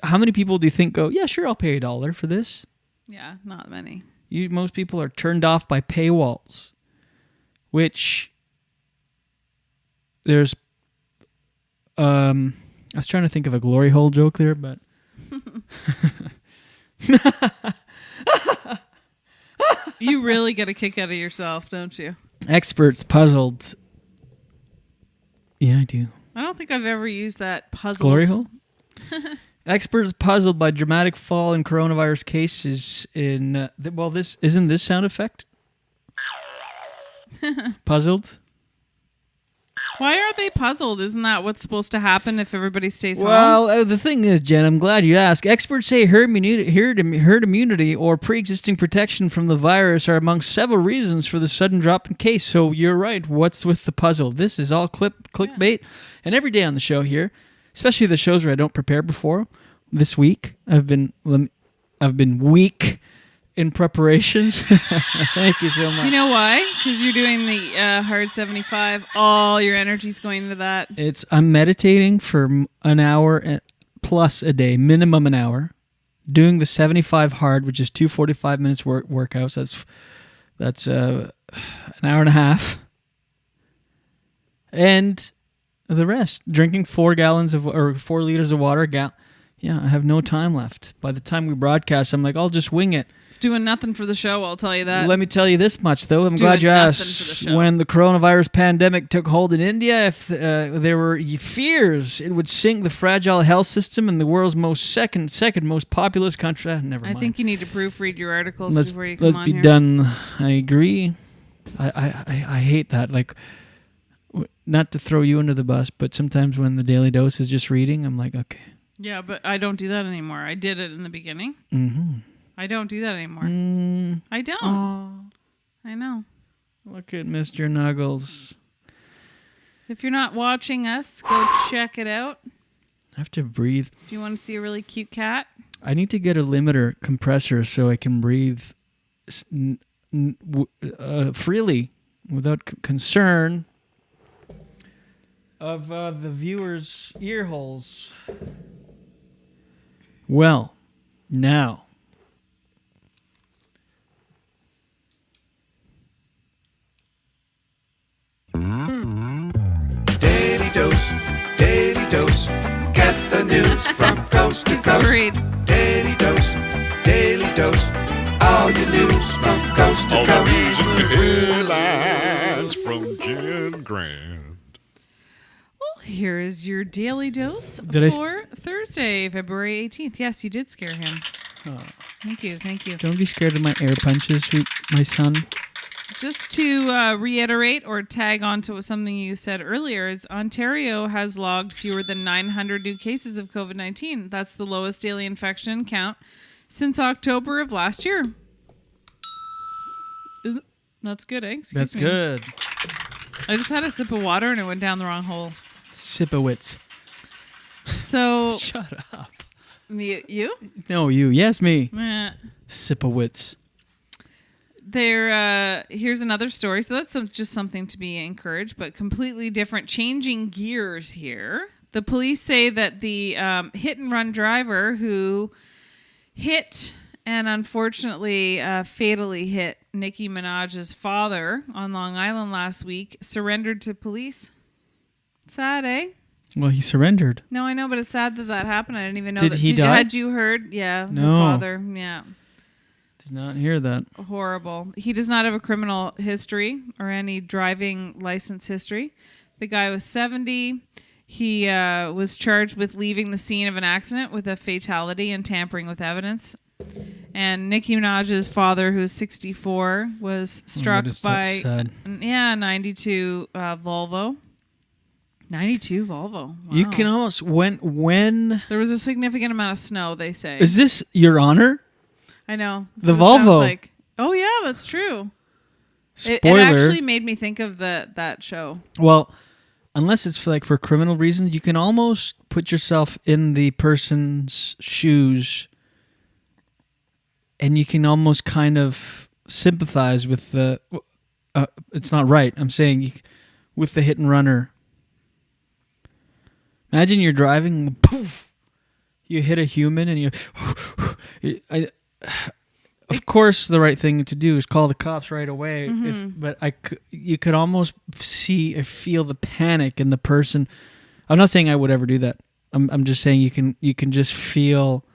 how many people do you think go, yeah, sure, I'll pay $1 for this? Yeah, not many. Most people are turned off by paywalls, which there's... I was trying to think of a glory hole joke there, but... You really get a kick out of yourself, don't you? Experts puzzled. Yeah, I do. I don't think I've ever used that puzzle. Glory hole? Experts puzzled by dramatic fall in coronavirus cases in... isn't this sound effect? Puzzled? Why are they puzzled? Isn't that what's supposed to happen if everybody stays home? Well, the thing is, Jen, I'm glad you asked. Experts say herd immunity or pre-existing protection from the virus are among several reasons for the sudden drop in case. So you're right. What's with the puzzle? This is all clickbait. Yeah. And every day on the show here, especially the shows where I don't prepare before, this week, I've been weak in preparations. Thank you so much. You know why? Because you're doing the hard 75. All your energy's going into that. I'm meditating for an hour plus a day, minimum an hour. Doing the 75 hard, which is 2 45 minutes workouts. That's an hour and a half. And the rest, drinking 4 liters of water. Yeah, I have no time left. By the time we broadcast, I'm like, I'll just wing it. It's doing nothing for the show, I'll tell you that. Let me tell you this much, though. I'm glad you asked. When the coronavirus pandemic took hold in India, if there were fears it would sink the fragile health system in the world's second most populous country. Never mind. I think you need to proofread your articles before you come on Let's here. be done. I agree. I hate that. Like, not to throw you under the bus, but sometimes when the Daily Dose is just reading, I'm like, okay. Yeah, but I don't do that anymore. I did it in the beginning. Mm-hmm. I don't do that anymore. I don't. I know. Look at Mr. Nuggles. If you're not watching us, go check it out. I have to breathe. If you want to see a really cute cat. I need to get a limiter compressor so I can breathe freely without concern of the viewers' ear holes. Well, now. Daily dose, get the news from coast to coast. Daily dose, all your news from coast to coast. All the news and the headlines from Jen Grant. Here is your daily dose for Thursday, February 18th. Yes, you did scare him. Oh. Thank you. Don't be scared of my air punches, my son. Just to reiterate or tag on to something you said earlier, is Ontario has logged fewer than 900 new cases of COVID-19. That's the lowest daily infection count since October of last year. That's good, eh? That's good. I just had a sip of water and it went down the wrong hole. Sipowitz. So shut up. Me, you? No, you. Yes, me. Meh. Sipowitz. Here's another story. So that's just something to be encouraged, but completely different. Changing gears here. The police say that the hit and run driver who hit and unfortunately fatally hit Nicki Minaj's father on Long Island last week surrendered to police. Sad, eh? Well, he surrendered. No, I know, but it's sad that happened. I didn't even know. Did he die? Had you heard? Yeah, no. The father. Yeah. Did not hear that. Horrible. He does not have a criminal history or any driving license history. The guy was 70. He was charged with leaving the scene of an accident with a fatality and tampering with evidence. And Nicki Minaj's father, who's 64, was struck by a 92 Volvo. 92 Volvo. Wow. You can almost when there was a significant amount of snow, they say. Is this Your Honor? I know. The Volvo. Like, oh yeah, that's true. Spoiler. It actually made me think of that show. Well, unless it's for criminal reasons, you can almost put yourself in the person's shoes, and you can almost kind of sympathize with the. It's not right. I'm saying with the hit and runner. Imagine you're driving, poof, you hit a human, and of course, the right thing to do is call the cops right away. Mm-hmm. You could almost see or feel the panic in the person. I'm not saying I would ever do that. I'm just saying you can just feel.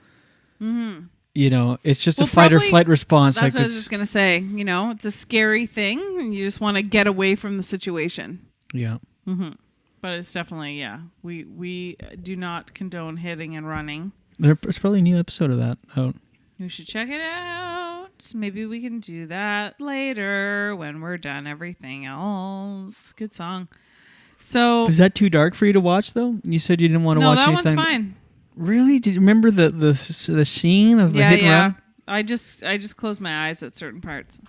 Mm-hmm. It's just a fight or flight response. That's what I was just gonna say. It's a scary thing, and you just want to get away from the situation. Yeah. Mm-hmm. But it's definitely, we do not condone hitting and running. There's probably a new episode of that out. We should check it out. Maybe we can do that later when we're done everything else. Good song. So is that too dark for you to watch, though? You said you didn't want to watch anything. No, that one's fine. Really? Did you remember the scene of the hit and run? I just close my eyes at certain parts.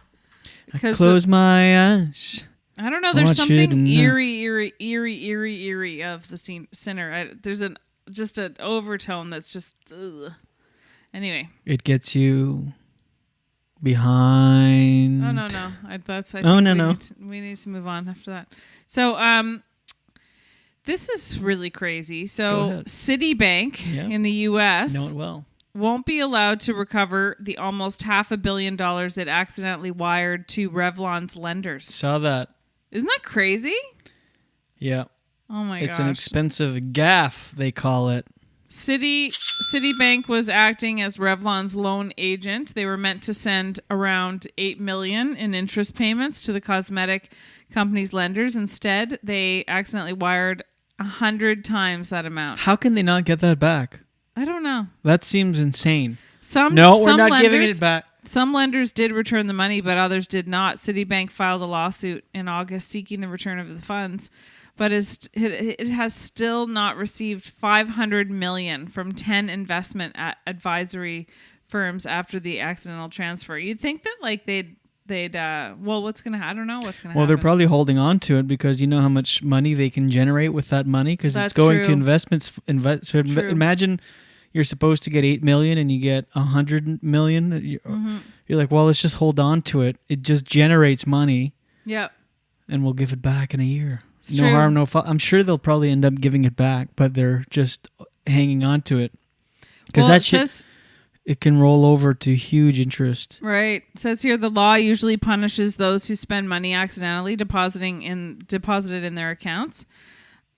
I close my eyes. I don't know. There's something eerie of the sinner. There's just an overtone that's just. Ugh. Anyway, it gets you behind. Oh no! We need to move on after that. So, this is really crazy. So, Citibank in the U.S. know it well. Won't be allowed to recover the almost $500 million it accidentally wired to Revlon's lenders. Saw that. Isn't that crazy? Yeah. Oh my gosh. It's an expensive gaffe, they call it. Citibank was acting as Revlon's loan agent. They were meant to send around $8 million in interest payments to the cosmetic company's lenders. Instead, they accidentally wired 100 times that amount. How can they not get that back? I don't know. That seems insane. We're not giving it back. Some lenders did return the money, but others did not. Citibank filed a lawsuit in August seeking the return of the funds, but it has still not received $500 million from 10 investment advisory firms after the accidental transfer. You'd think that they'd what's gonna? I don't know what's gonna happen. Well, they're probably holding on to it because you know how much money they can generate with that money because it's going to investments. So imagine. You're supposed to get $8 million and you get $100 million. You're like, well, let's just hold on to it. It just generates money. Yep. And we'll give it back in a year. It's no true. harm, no foul. I'm sure they'll probably end up giving it back, but they're just hanging on to it because it can roll over to huge interest. Right. It says here the law usually punishes those who spend money accidentally deposited in their accounts.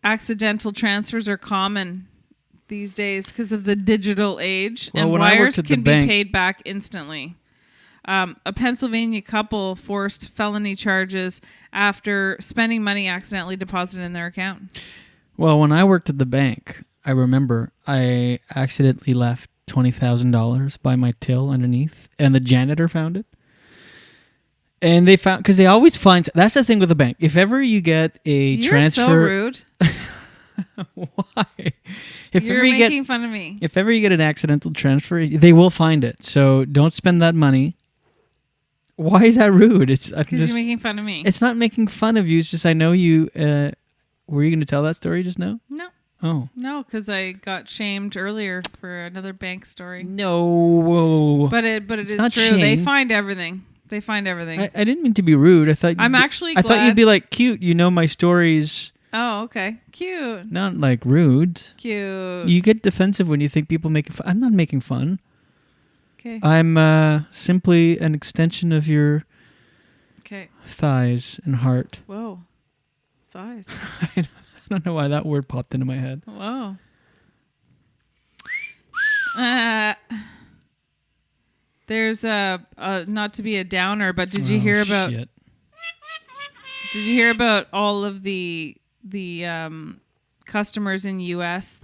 Accidental transfers are common these days because of the digital age, and wires can be paid back instantly. A Pennsylvania couple forced felony charges after spending money accidentally deposited in their account. Well, when I worked at the bank, I remember I accidentally left $20,000 by my till underneath, and the janitor found it. And they found, because they always find, that's the thing with the bank. If ever you get a transfer. You're so rude. Why? You're making fun of me. If ever you get an accidental transfer, they will find it. So don't spend that money. Why is that rude? It's because you're making fun of me. It's not making fun of you. It's just I know you. Were you going to tell that story just now? No. Oh. No, because I got shamed earlier for another bank story. No. But it is not true. shame. They find everything. They find everything. I didn't mean to be rude. I thought I'm actually glad. I thought you'd be like, cute. You know my stories. Oh, okay. Cute. Not like rude. Cute. You get defensive when you think people make fun. I'm not making fun. Okay. I'm simply an extension of your thighs and heart. Whoa. Thighs. I don't know why that word popped into my head. Whoa. There's not to be a downer, but did you hear about? Shit. Did you hear about all of the customers in U.S.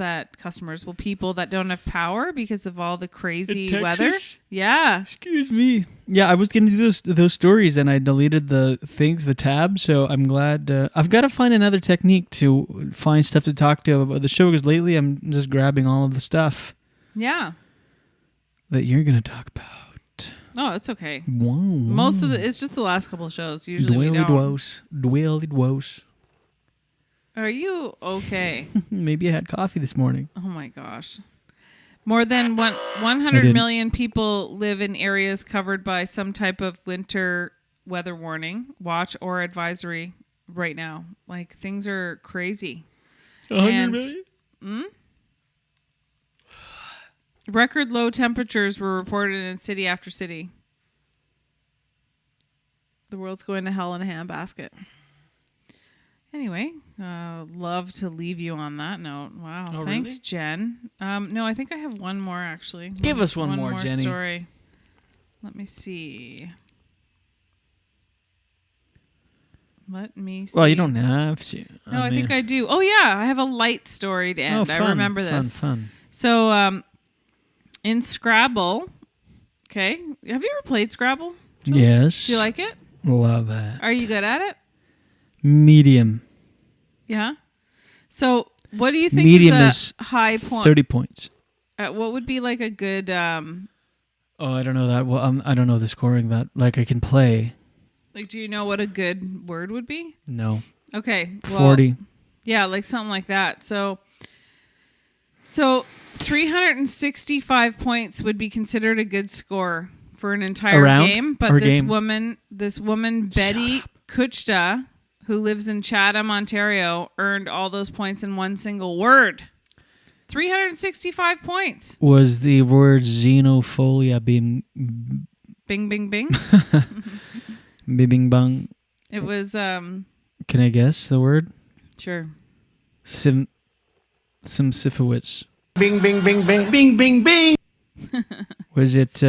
people that don't have power because of all the crazy weather? Yeah. Excuse me. Yeah, I was getting to those stories and I deleted the tab. So I'm glad. I've got to find another technique to find stuff to talk to about the show because lately I'm just grabbing all of the stuff. Yeah. That you're gonna talk about. Oh, it's okay. Wow. Most of it's just the last couple of shows. Usually we don't. Dwell it was. Are you okay? Maybe I had coffee this morning. Oh my gosh. More than 100 million people live in areas covered by some type of winter weather warning, watch, or advisory right now. Like, things are crazy. 100 million? Record low temperatures were reported in city after city. The world's going to hell in a handbasket. Anyway, love to leave you on that note. Wow. Oh, Thanks, really? Jen. No, I think I have one more, actually. Give us one more, Jenny. Story. Let me see. Well, you don't have to. No, I think I do. Oh, yeah. I have a light story to end. fun, I remember this. Fun. So, in Scrabble, okay. Have you ever played Scrabble, Jules? Yes. Do you like it? Love it. Are you good at it? Medium. Yeah. So, what do you think Medium is a high point? 30 points. What would be like a good... Oh, I don't know that. Well, I don't know the scoring that. Like, I can play. Like, do you know what a good word would be? No. Okay. Well, 40. Yeah, like something like that. So 365 points would be considered a good score for an entire game. But this woman, Betty Kuchta, who lives in Chatham, Ontario, earned all those points in one single word. 365 points. Was the word xenophilia Bing, bing, bing. Bing bang. It was Can I guess the word? Sure. Simsifowitz. Bing, bing, bing, bing, bing, bing, bing. Was it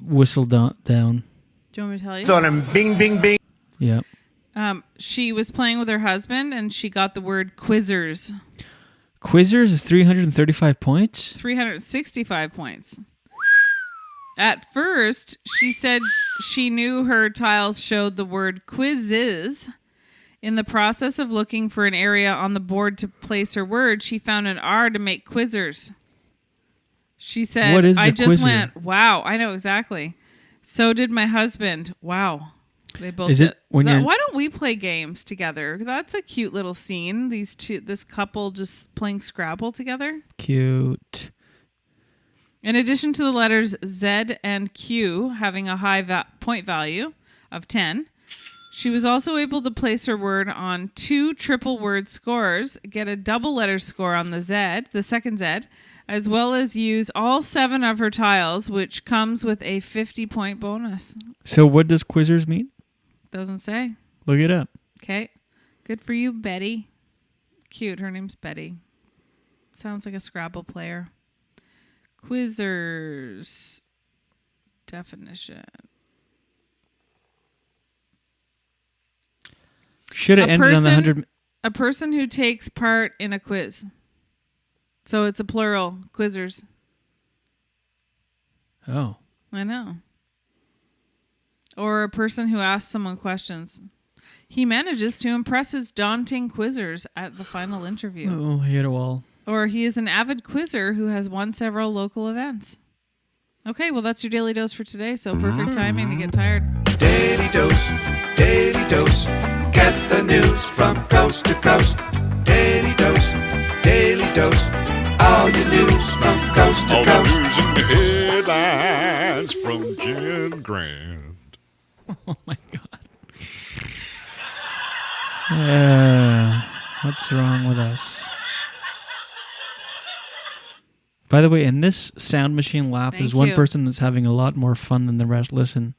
whistle down? Do you want me to tell you? It's on him. Bing, bing, bing. Yeah. She was playing with her husband and she got the word quizzers. Quizzers is 335 points? 365 points. At first, she said she knew her tiles showed the word quizzes. In the process of looking for an area on the board to place her word, she found an R to make quizzers. She said, what is I just quizzer? went, wow, I know exactly. So did my husband. Wow. They both is it when you're... Why don't we play games together? That's a cute little scene. This couple just playing Scrabble together. Cute. In addition to the letters Z and Q having a high point value of 10, she was also able to place her word on 2 triple word scores, get a double letter score on the Z, the second Z, as well as use all 7 of her tiles, which comes with a 50-point bonus. So what does quizzers mean? Doesn't say. Look it up. Okay. Good for you, Betty. Cute. Her name's Betty. Sounds like a Scrabble player. Quizzers. Definition. Should have ended on the 100. A person who takes part in a quiz. So it's a plural, quizzers. Oh. I know. Or a person who asks someone questions. He manages to impress his daunting quizzers at the final interview. Oh, he hit a wall. Or he is an avid quizzer who has won several local events. Okay, well, that's your daily dose for today, so perfect timing to get tired. Daily dose, daily dose. Get the news from coast to coast. Daily dose, daily dose. All your news from coast to coast. All the news and the headlines from Jen Grant. Oh my God. What's wrong with us? By the way, in this sound machine laugh, Thank there's one you. person that's having a lot more fun than the rest. Listen.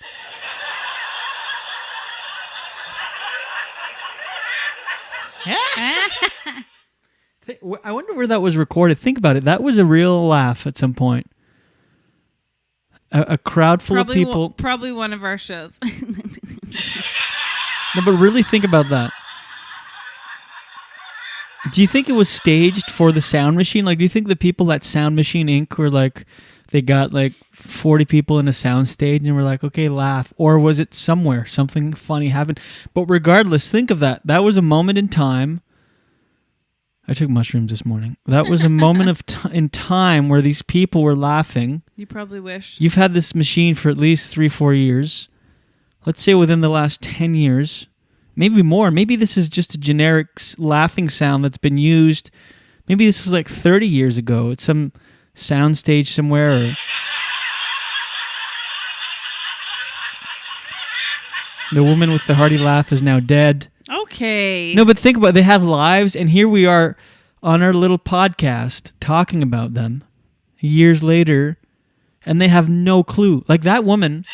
I wonder where that was recorded. Think about it. That was a real laugh at some point. A crowd full of people. Probably one of our shows. No, but really think about that. Do you think it was staged for the sound machine? Like, do you think the people at Sound Machine Inc. were like, they got like 40 people in a sound stage and were like, okay, laugh? Or was it somewhere? Something funny happened? But regardless, think of that. That was a moment in time. I took mushrooms this morning. That was a moment of in time where these people were laughing. You probably wish. You've had this machine for at least 3-4 years. Let's say within the last 10 years. Maybe more. Maybe this is just a generic laughing sound that's been used. Maybe this was like 30 years ago. It's some sound stage somewhere. Or the woman with the hearty laugh is now dead. Okay. No, but think about it. They have lives, and here we are on our little podcast talking about them years later, and they have no clue. Like that woman...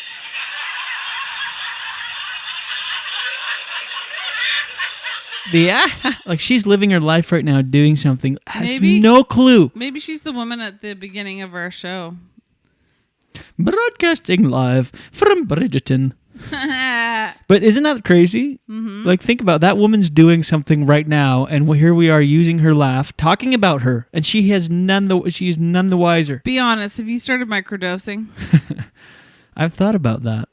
like she's living her life right now doing something, has no clue. Maybe she's the woman at the beginning of our show. Broadcasting live from Bridgerton. But isn't that crazy? Mm-hmm. Like, think about that woman's doing something right now, and here we are using her laugh, talking about her, and she is none the wiser. Be honest, have you started microdosing? I've thought about that.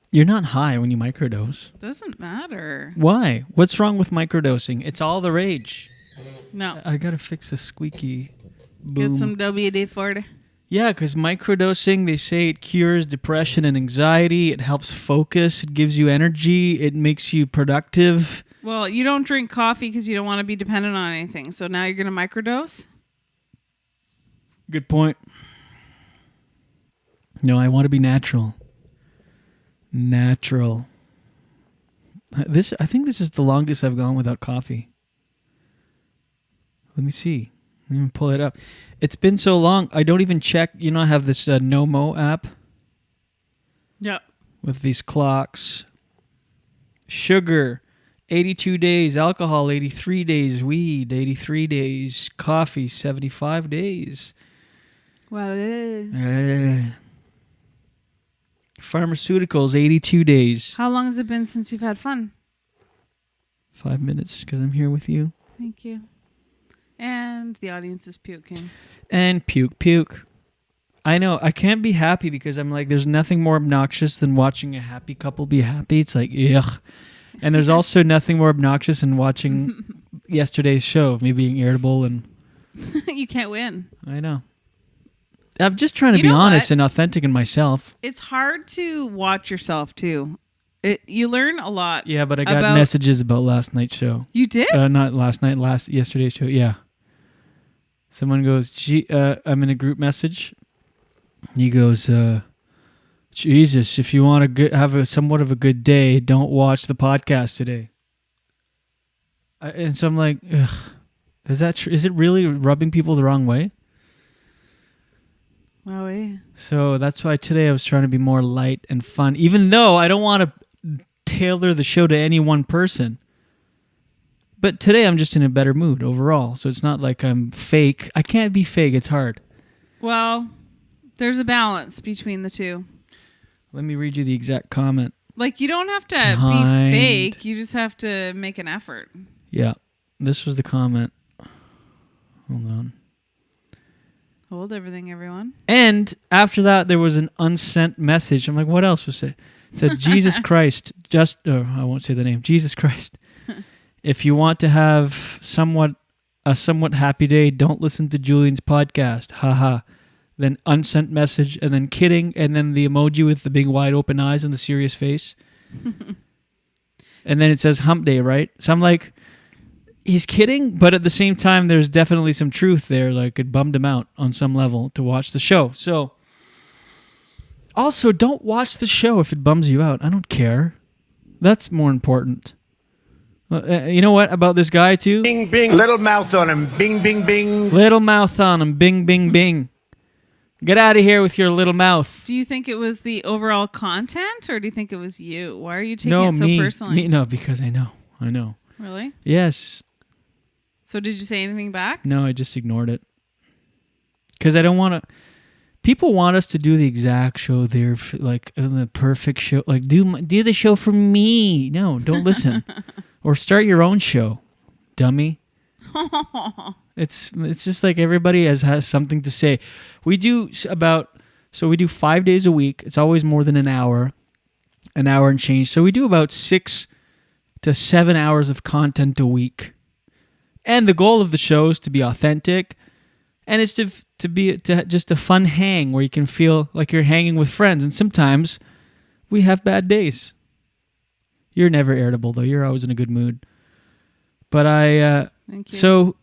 You're not high when you microdose. Doesn't matter. Why? What's wrong with microdosing? It's all the rage. No. I gotta fix a squeaky boom. Get some WD-40. Yeah, because microdosing, they say it cures depression and anxiety. It helps focus. It gives you energy. It makes you productive. Well, you don't drink coffee because you don't want to be dependent on anything. So now you're going to microdose? Good point. No, I want to be natural. Natural. I think this is the longest I've gone without coffee. Let me see. Let me pull it up. It's been so long, I don't even check. You know, I have this Nomo app. Yep. With these clocks. Sugar, 82 days. Alcohol, 83 days. Weed, 83 days. Coffee, 75 days. Wow. Pharmaceuticals, 82 days. How long has it been since you've had fun? 5 minutes, because I'm here with you. Thank you. And the audience is puking. And puke. I know. I can't be happy because I'm like, there's nothing more obnoxious than watching a happy couple be happy. It's like, ugh. And there's also nothing more obnoxious than watching yesterday's show of me being irritable and... You can't win. I know. I'm just trying to be honest and authentic in myself. It's hard to watch yourself, too. You learn a lot. Yeah, but I got messages about last night's show. You did? Not last night, yesterday's show. Yeah. Someone goes, I'm in a group message. He goes, Jesus, if you want to have somewhat of a good day, don't watch the podcast today. And so I'm like, ugh, is that true? Is it really rubbing people the wrong way? Wow, yeah. So that's why today I was trying to be more light and fun, even though I don't want to tailor the show to any one person. But today I'm just in a better mood overall. So it's not like I'm fake. I can't be fake. It's hard. Well, there's a balance between the two. Let me read you the exact comment. Like, you don't have to be fake. You just have to make an effort. Yeah. This was the comment. Hold on. Hold everything, everyone. And after that, there was an unsent message. I'm like, what else was it? It said, Jesus Christ, I won't say the name, Jesus Christ. If you want to have a somewhat happy day, don't listen to Julian's podcast. Haha. Then unsent message, and then kidding, and then the emoji with the big wide open eyes and the serious face. And then it says hump day, right? So I'm like, he's kidding, but at the same time, there's definitely some truth there. Like, it bummed him out on some level to watch the show. So, also, don't watch the show if it bums you out. I don't care. That's more important. You know what about this guy, too? Bing, bing. Little mouth on him. Bing, bing, bing. Little mouth on him. Bing, bing, bing. Get out of here with your little mouth. Do you think it was the overall content, or do you think it was you? Why are you taking it so personally? No, because I know. Really? Yes. So did you say anything back? No, I just ignored it. Because I don't want to... People want us to do the exact show there, like the perfect show. Like, do the show for me. No, don't listen. Or start your own show, dummy. It's just like everybody has something to say. We do 5 days a week. It's always more than an hour and change. So we do about 6 to 7 hours of content a week. And the goal of the show is to be authentic, and it's to be just a fun hang where you can feel like you're hanging with friends. And sometimes we have bad days. You're never irritable though. You're always in a good mood. But Thank you. So,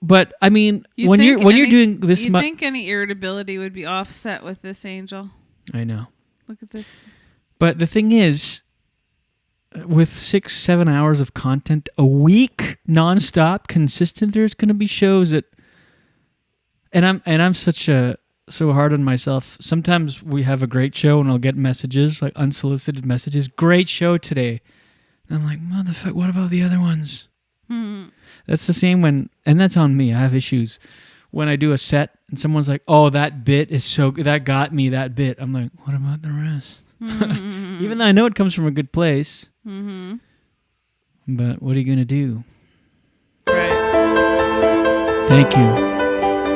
but I mean, when you're doing this, you think any irritability would be offset with this, Angel? I know. Look at this. But the thing is, with 6-7 hours of content a week, nonstop, consistent, there's going to be shows that, and I'm so hard on myself. Sometimes we have a great show and I'll get messages, like unsolicited messages. Great show today. And I'm like, motherfucker, what about the other ones? That's the same and that's on me. I have issues when I do a set and someone's like, "Oh, that bit is so good. That got me, that bit." I'm like, "What about the rest?" Even though I know it comes from a good place. But what are you gonna do? Right. Thank you.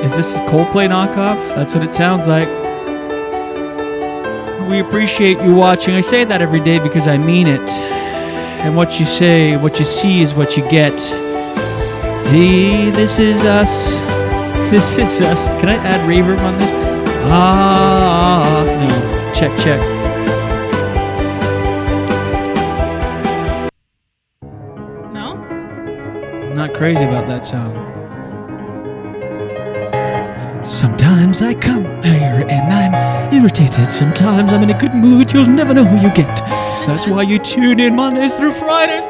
Is this a Coldplay knockoff? That's what it sounds like. We appreciate you watching. I say that every day because I mean it. And what you say, what you see is what you get. Hey, this is us. This is us. Can I add reverb on this? No. Check. No? I'm not crazy about that song. Sometimes I come here and I'm irritated. Sometimes I'm in a good mood. You'll never know who you get. That's why you tune in Mondays through Fridays.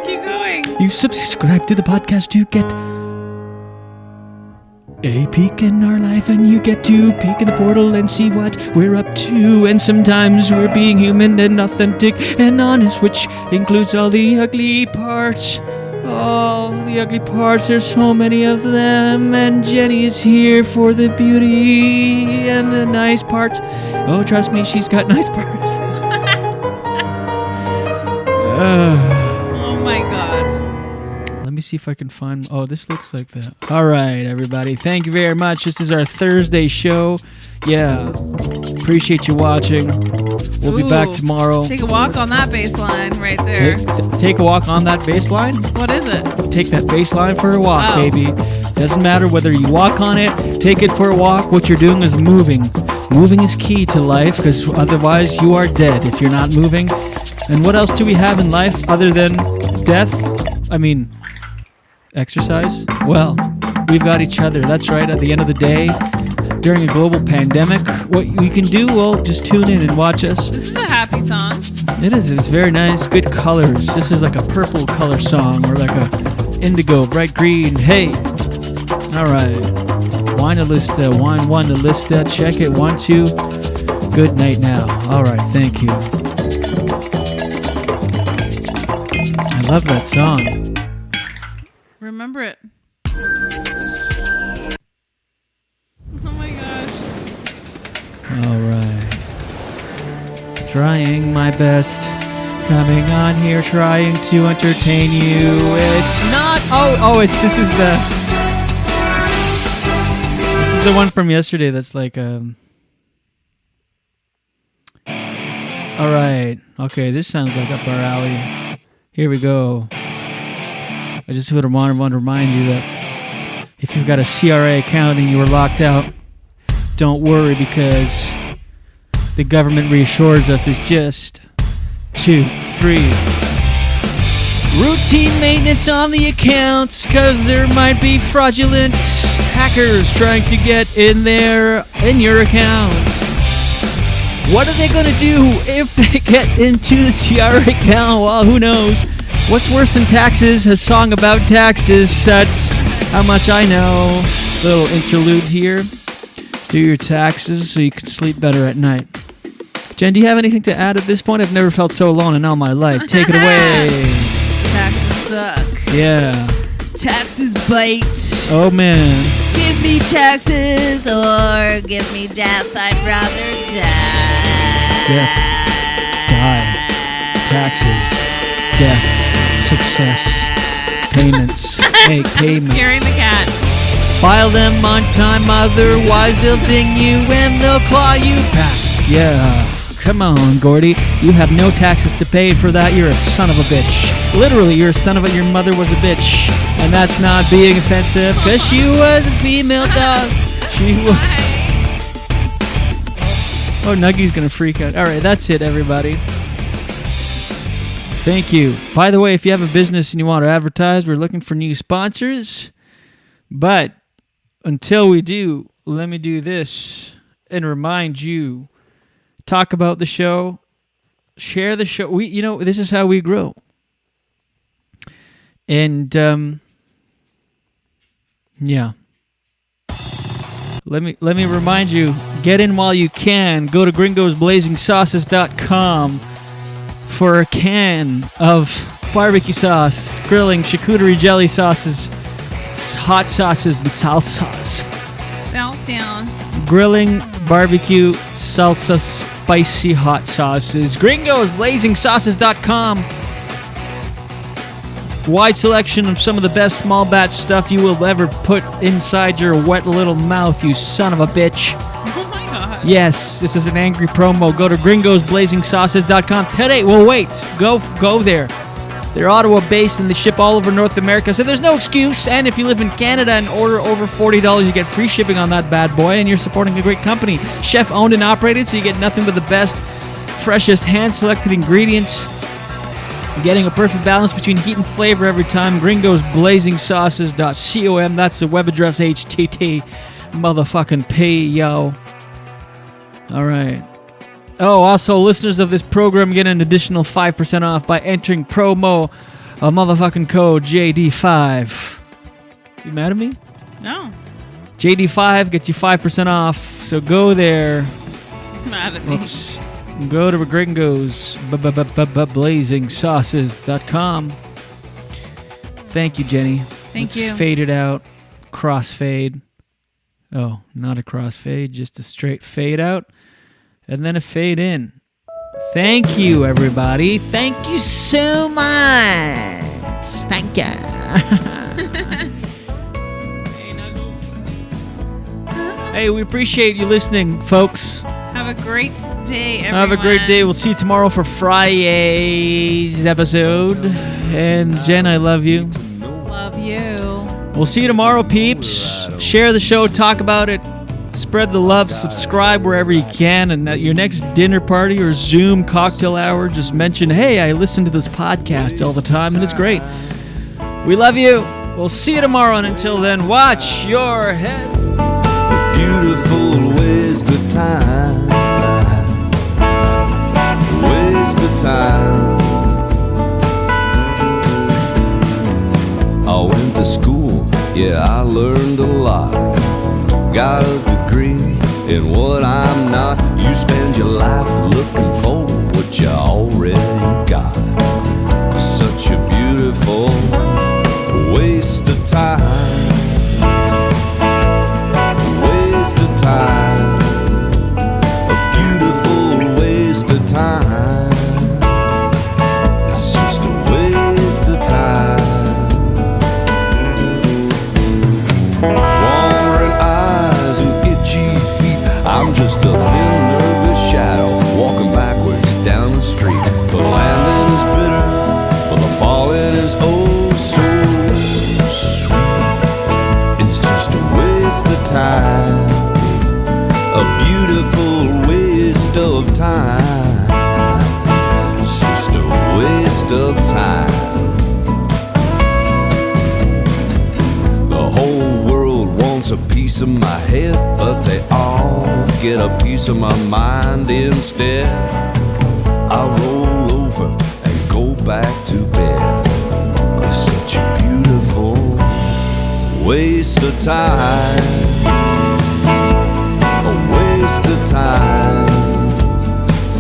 Keep going. You subscribe to the podcast, you get a peek in our life, and you get to peek in the portal and see what we're up to. And sometimes we're being human and authentic and honest, which includes all the ugly parts. Oh, the ugly parts, there's so many of them. And Jenny is here for the beauty and the nice parts. Oh, trust me, she's got nice parts. Oh my God. Let me see if I can find... Oh, this looks like that. All right, everybody. Thank you very much. This is our Thursday show. Yeah. Appreciate you watching. We'll be back tomorrow. Take a walk on that bass line right there. Take a walk on that bass line? What is it? Take that bass line for a walk, baby. Doesn't matter whether you walk on it, take it for a walk. What you're doing is moving. Moving is key to life, because otherwise you are dead if you're not moving. And what else do we have in life other than death? I mean, exercise? Well, we've got each other. That's right. At the end of the day, during a global pandemic, what we can do, well, just tune in and watch us. This is a happy song. It is. It's very nice. Good colors. This is like a purple color song, or like a indigo, bright green. Hey. All right. Wine-a-lista. Wine one-a-lista. Check it. 1, 2. Good night now. All right. Thank you. I love that song. Remember it. Oh my gosh. All right. Trying my best Coming on here trying to entertain you. It's not. This is the one from yesterday that's like all right. Okay, this sounds like up our alley. Here we go. I just want to remind you that if you've got a CRA account and you were locked out, don't worry, because the government reassures us it's just 2, 3. Routine maintenance on the accounts, because there might be fraudulent hackers trying to get in your account. What are they going to do if they get into the CRA account? Well, who knows? What's worse than taxes? A song about taxes. That's how much I know. Little interlude here. Do your taxes so you can sleep better at night. Jen, do you have anything to add at this point? I've never felt so alone in all my life. Take it away. Taxes suck. Yeah. Taxes bite. Oh, man. Give me taxes or give me death. I'd rather die. Death. Die. Taxes. Death. Success. Payments. Make payments. I'm scaring the cat. File them on time, otherwise they'll ding you and they'll claw you back. Yeah. Come on, Gordy. You have no taxes to pay for that. You're a son of a bitch. Literally, you're a son of a... Your mother was a bitch. And that's not being offensive, because she was a female dog. She was... Oh, Nuggy's going to freak out. All right, that's it, everybody. Thank you. By the way, if you have a business and you want to advertise, we're looking for new sponsors. But until we do, let me do this and remind you. Talk about the show, share the show. This is how we grow. And yeah. Let me remind you, get in while you can. Go to gringosblazingsauces.com for a can of barbecue sauce, grilling, charcuterie jelly sauces, hot sauces, and salsas. Salsas. Grilling, barbecue, salsa, spicy hot sauces. gringosblazingsauces.com. Wide selection of some of the best small batch stuff you will ever put inside your wet little mouth, you son of a bitch. Oh my god. Yes, this is an angry promo. Go to gringosblazingsauces.com today. Well, wait. Go there. They're Ottawa-based and they ship all over North America, so there's no excuse. And if you live in Canada and order over $40, you get free shipping on that bad boy, and you're supporting a great company. Chef-owned and operated, so you get nothing but the best, freshest, hand-selected ingredients. Getting a perfect balance between heat and flavor every time. gringosblazingsauces.com. That's the web address, HTT. Motherfucking P, yo. All right. Oh, also, listeners of this program get an additional 5% off by entering promo a motherfucking code JD5. You mad at me? No. JD5 gets you 5% off, so go there. Mad at me. Oops. Go to Gringos blazingsauces.com. Thank you, Jenny. Thank you. Fade it out. Crossfade. Oh, not a crossfade, just a straight fade out. And then a fade in. Thank you, everybody. Thank you so much. Thank you. Hey, we appreciate you listening, folks. Have a great day, everyone. Have a great day. We'll see you tomorrow for Friday's episode. And Jen, I love you. Love you. We'll see you tomorrow, peeps. Share the show. Talk about it. Spread the love, subscribe wherever you can, and at your next dinner party or Zoom cocktail hour, just mention, hey, I listen to this podcast all the time, and it's great. We love you. We'll see you tomorrow, and until then, watch your head. Beautiful waste of time. Waste of time. I went to school, yeah, I learned a lot. Got a degree in what I'm not. You spend your life looking for what you already got. Such a beautiful waste of time. Waste of time. A beautiful waste of time. I'm just a thin, nervous shadow walking backwards down the street. The landing is bitter, but the falling is oh so sweet. It's just a waste of time, a beautiful waste of time. It's just a waste of time. The whole world wants a piece of my head, but they all get a piece of my mind instead. I roll over and go back to bed. It's such a beautiful waste of time, a waste of time,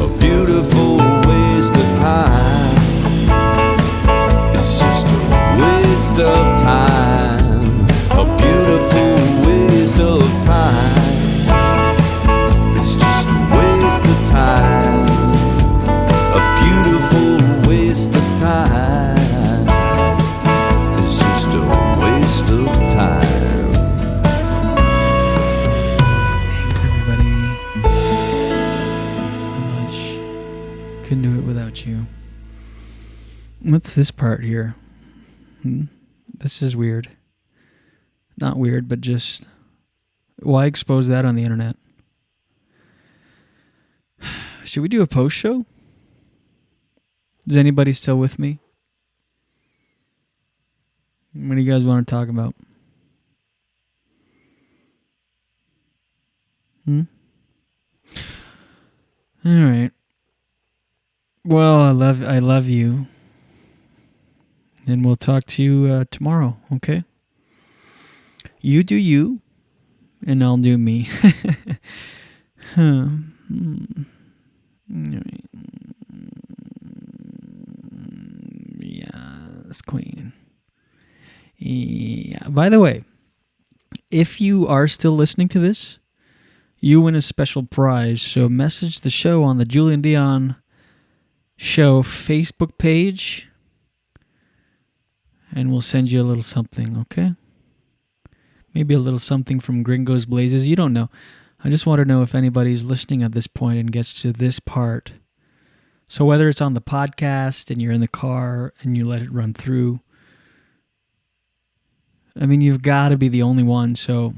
a beautiful waste of time. It's just a waste of time, a beautiful waste of time. It's just a waste of time, a beautiful waste of time. It's just a waste of time. Thanks, everybody. So much. Couldn't do it without you. What's this part here? This is weird. Not weird, but just why expose that on the internet? Should we do a post show? Is anybody still with me? What do you guys want to talk about? All right. Well, I love you. And we'll talk to you tomorrow, okay? You do you, and I'll do me. All right. Yes, Queen. Yeah. By the way, if you are still listening to this, you win a special prize. So message the show on the Julien Dionne Show Facebook page, and we'll send you a little something, okay? Maybe a little something from Gringo's Blazes. You don't know. I just want to know if anybody's listening at this point and gets to this part. So whether it's on the podcast and you're in the car and you let it run through, I mean, you've got to be the only one. So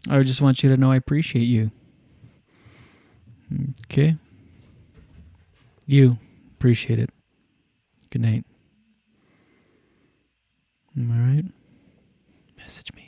I just want you to know I appreciate you. Okay? You appreciate it. Good night. All right. Message me.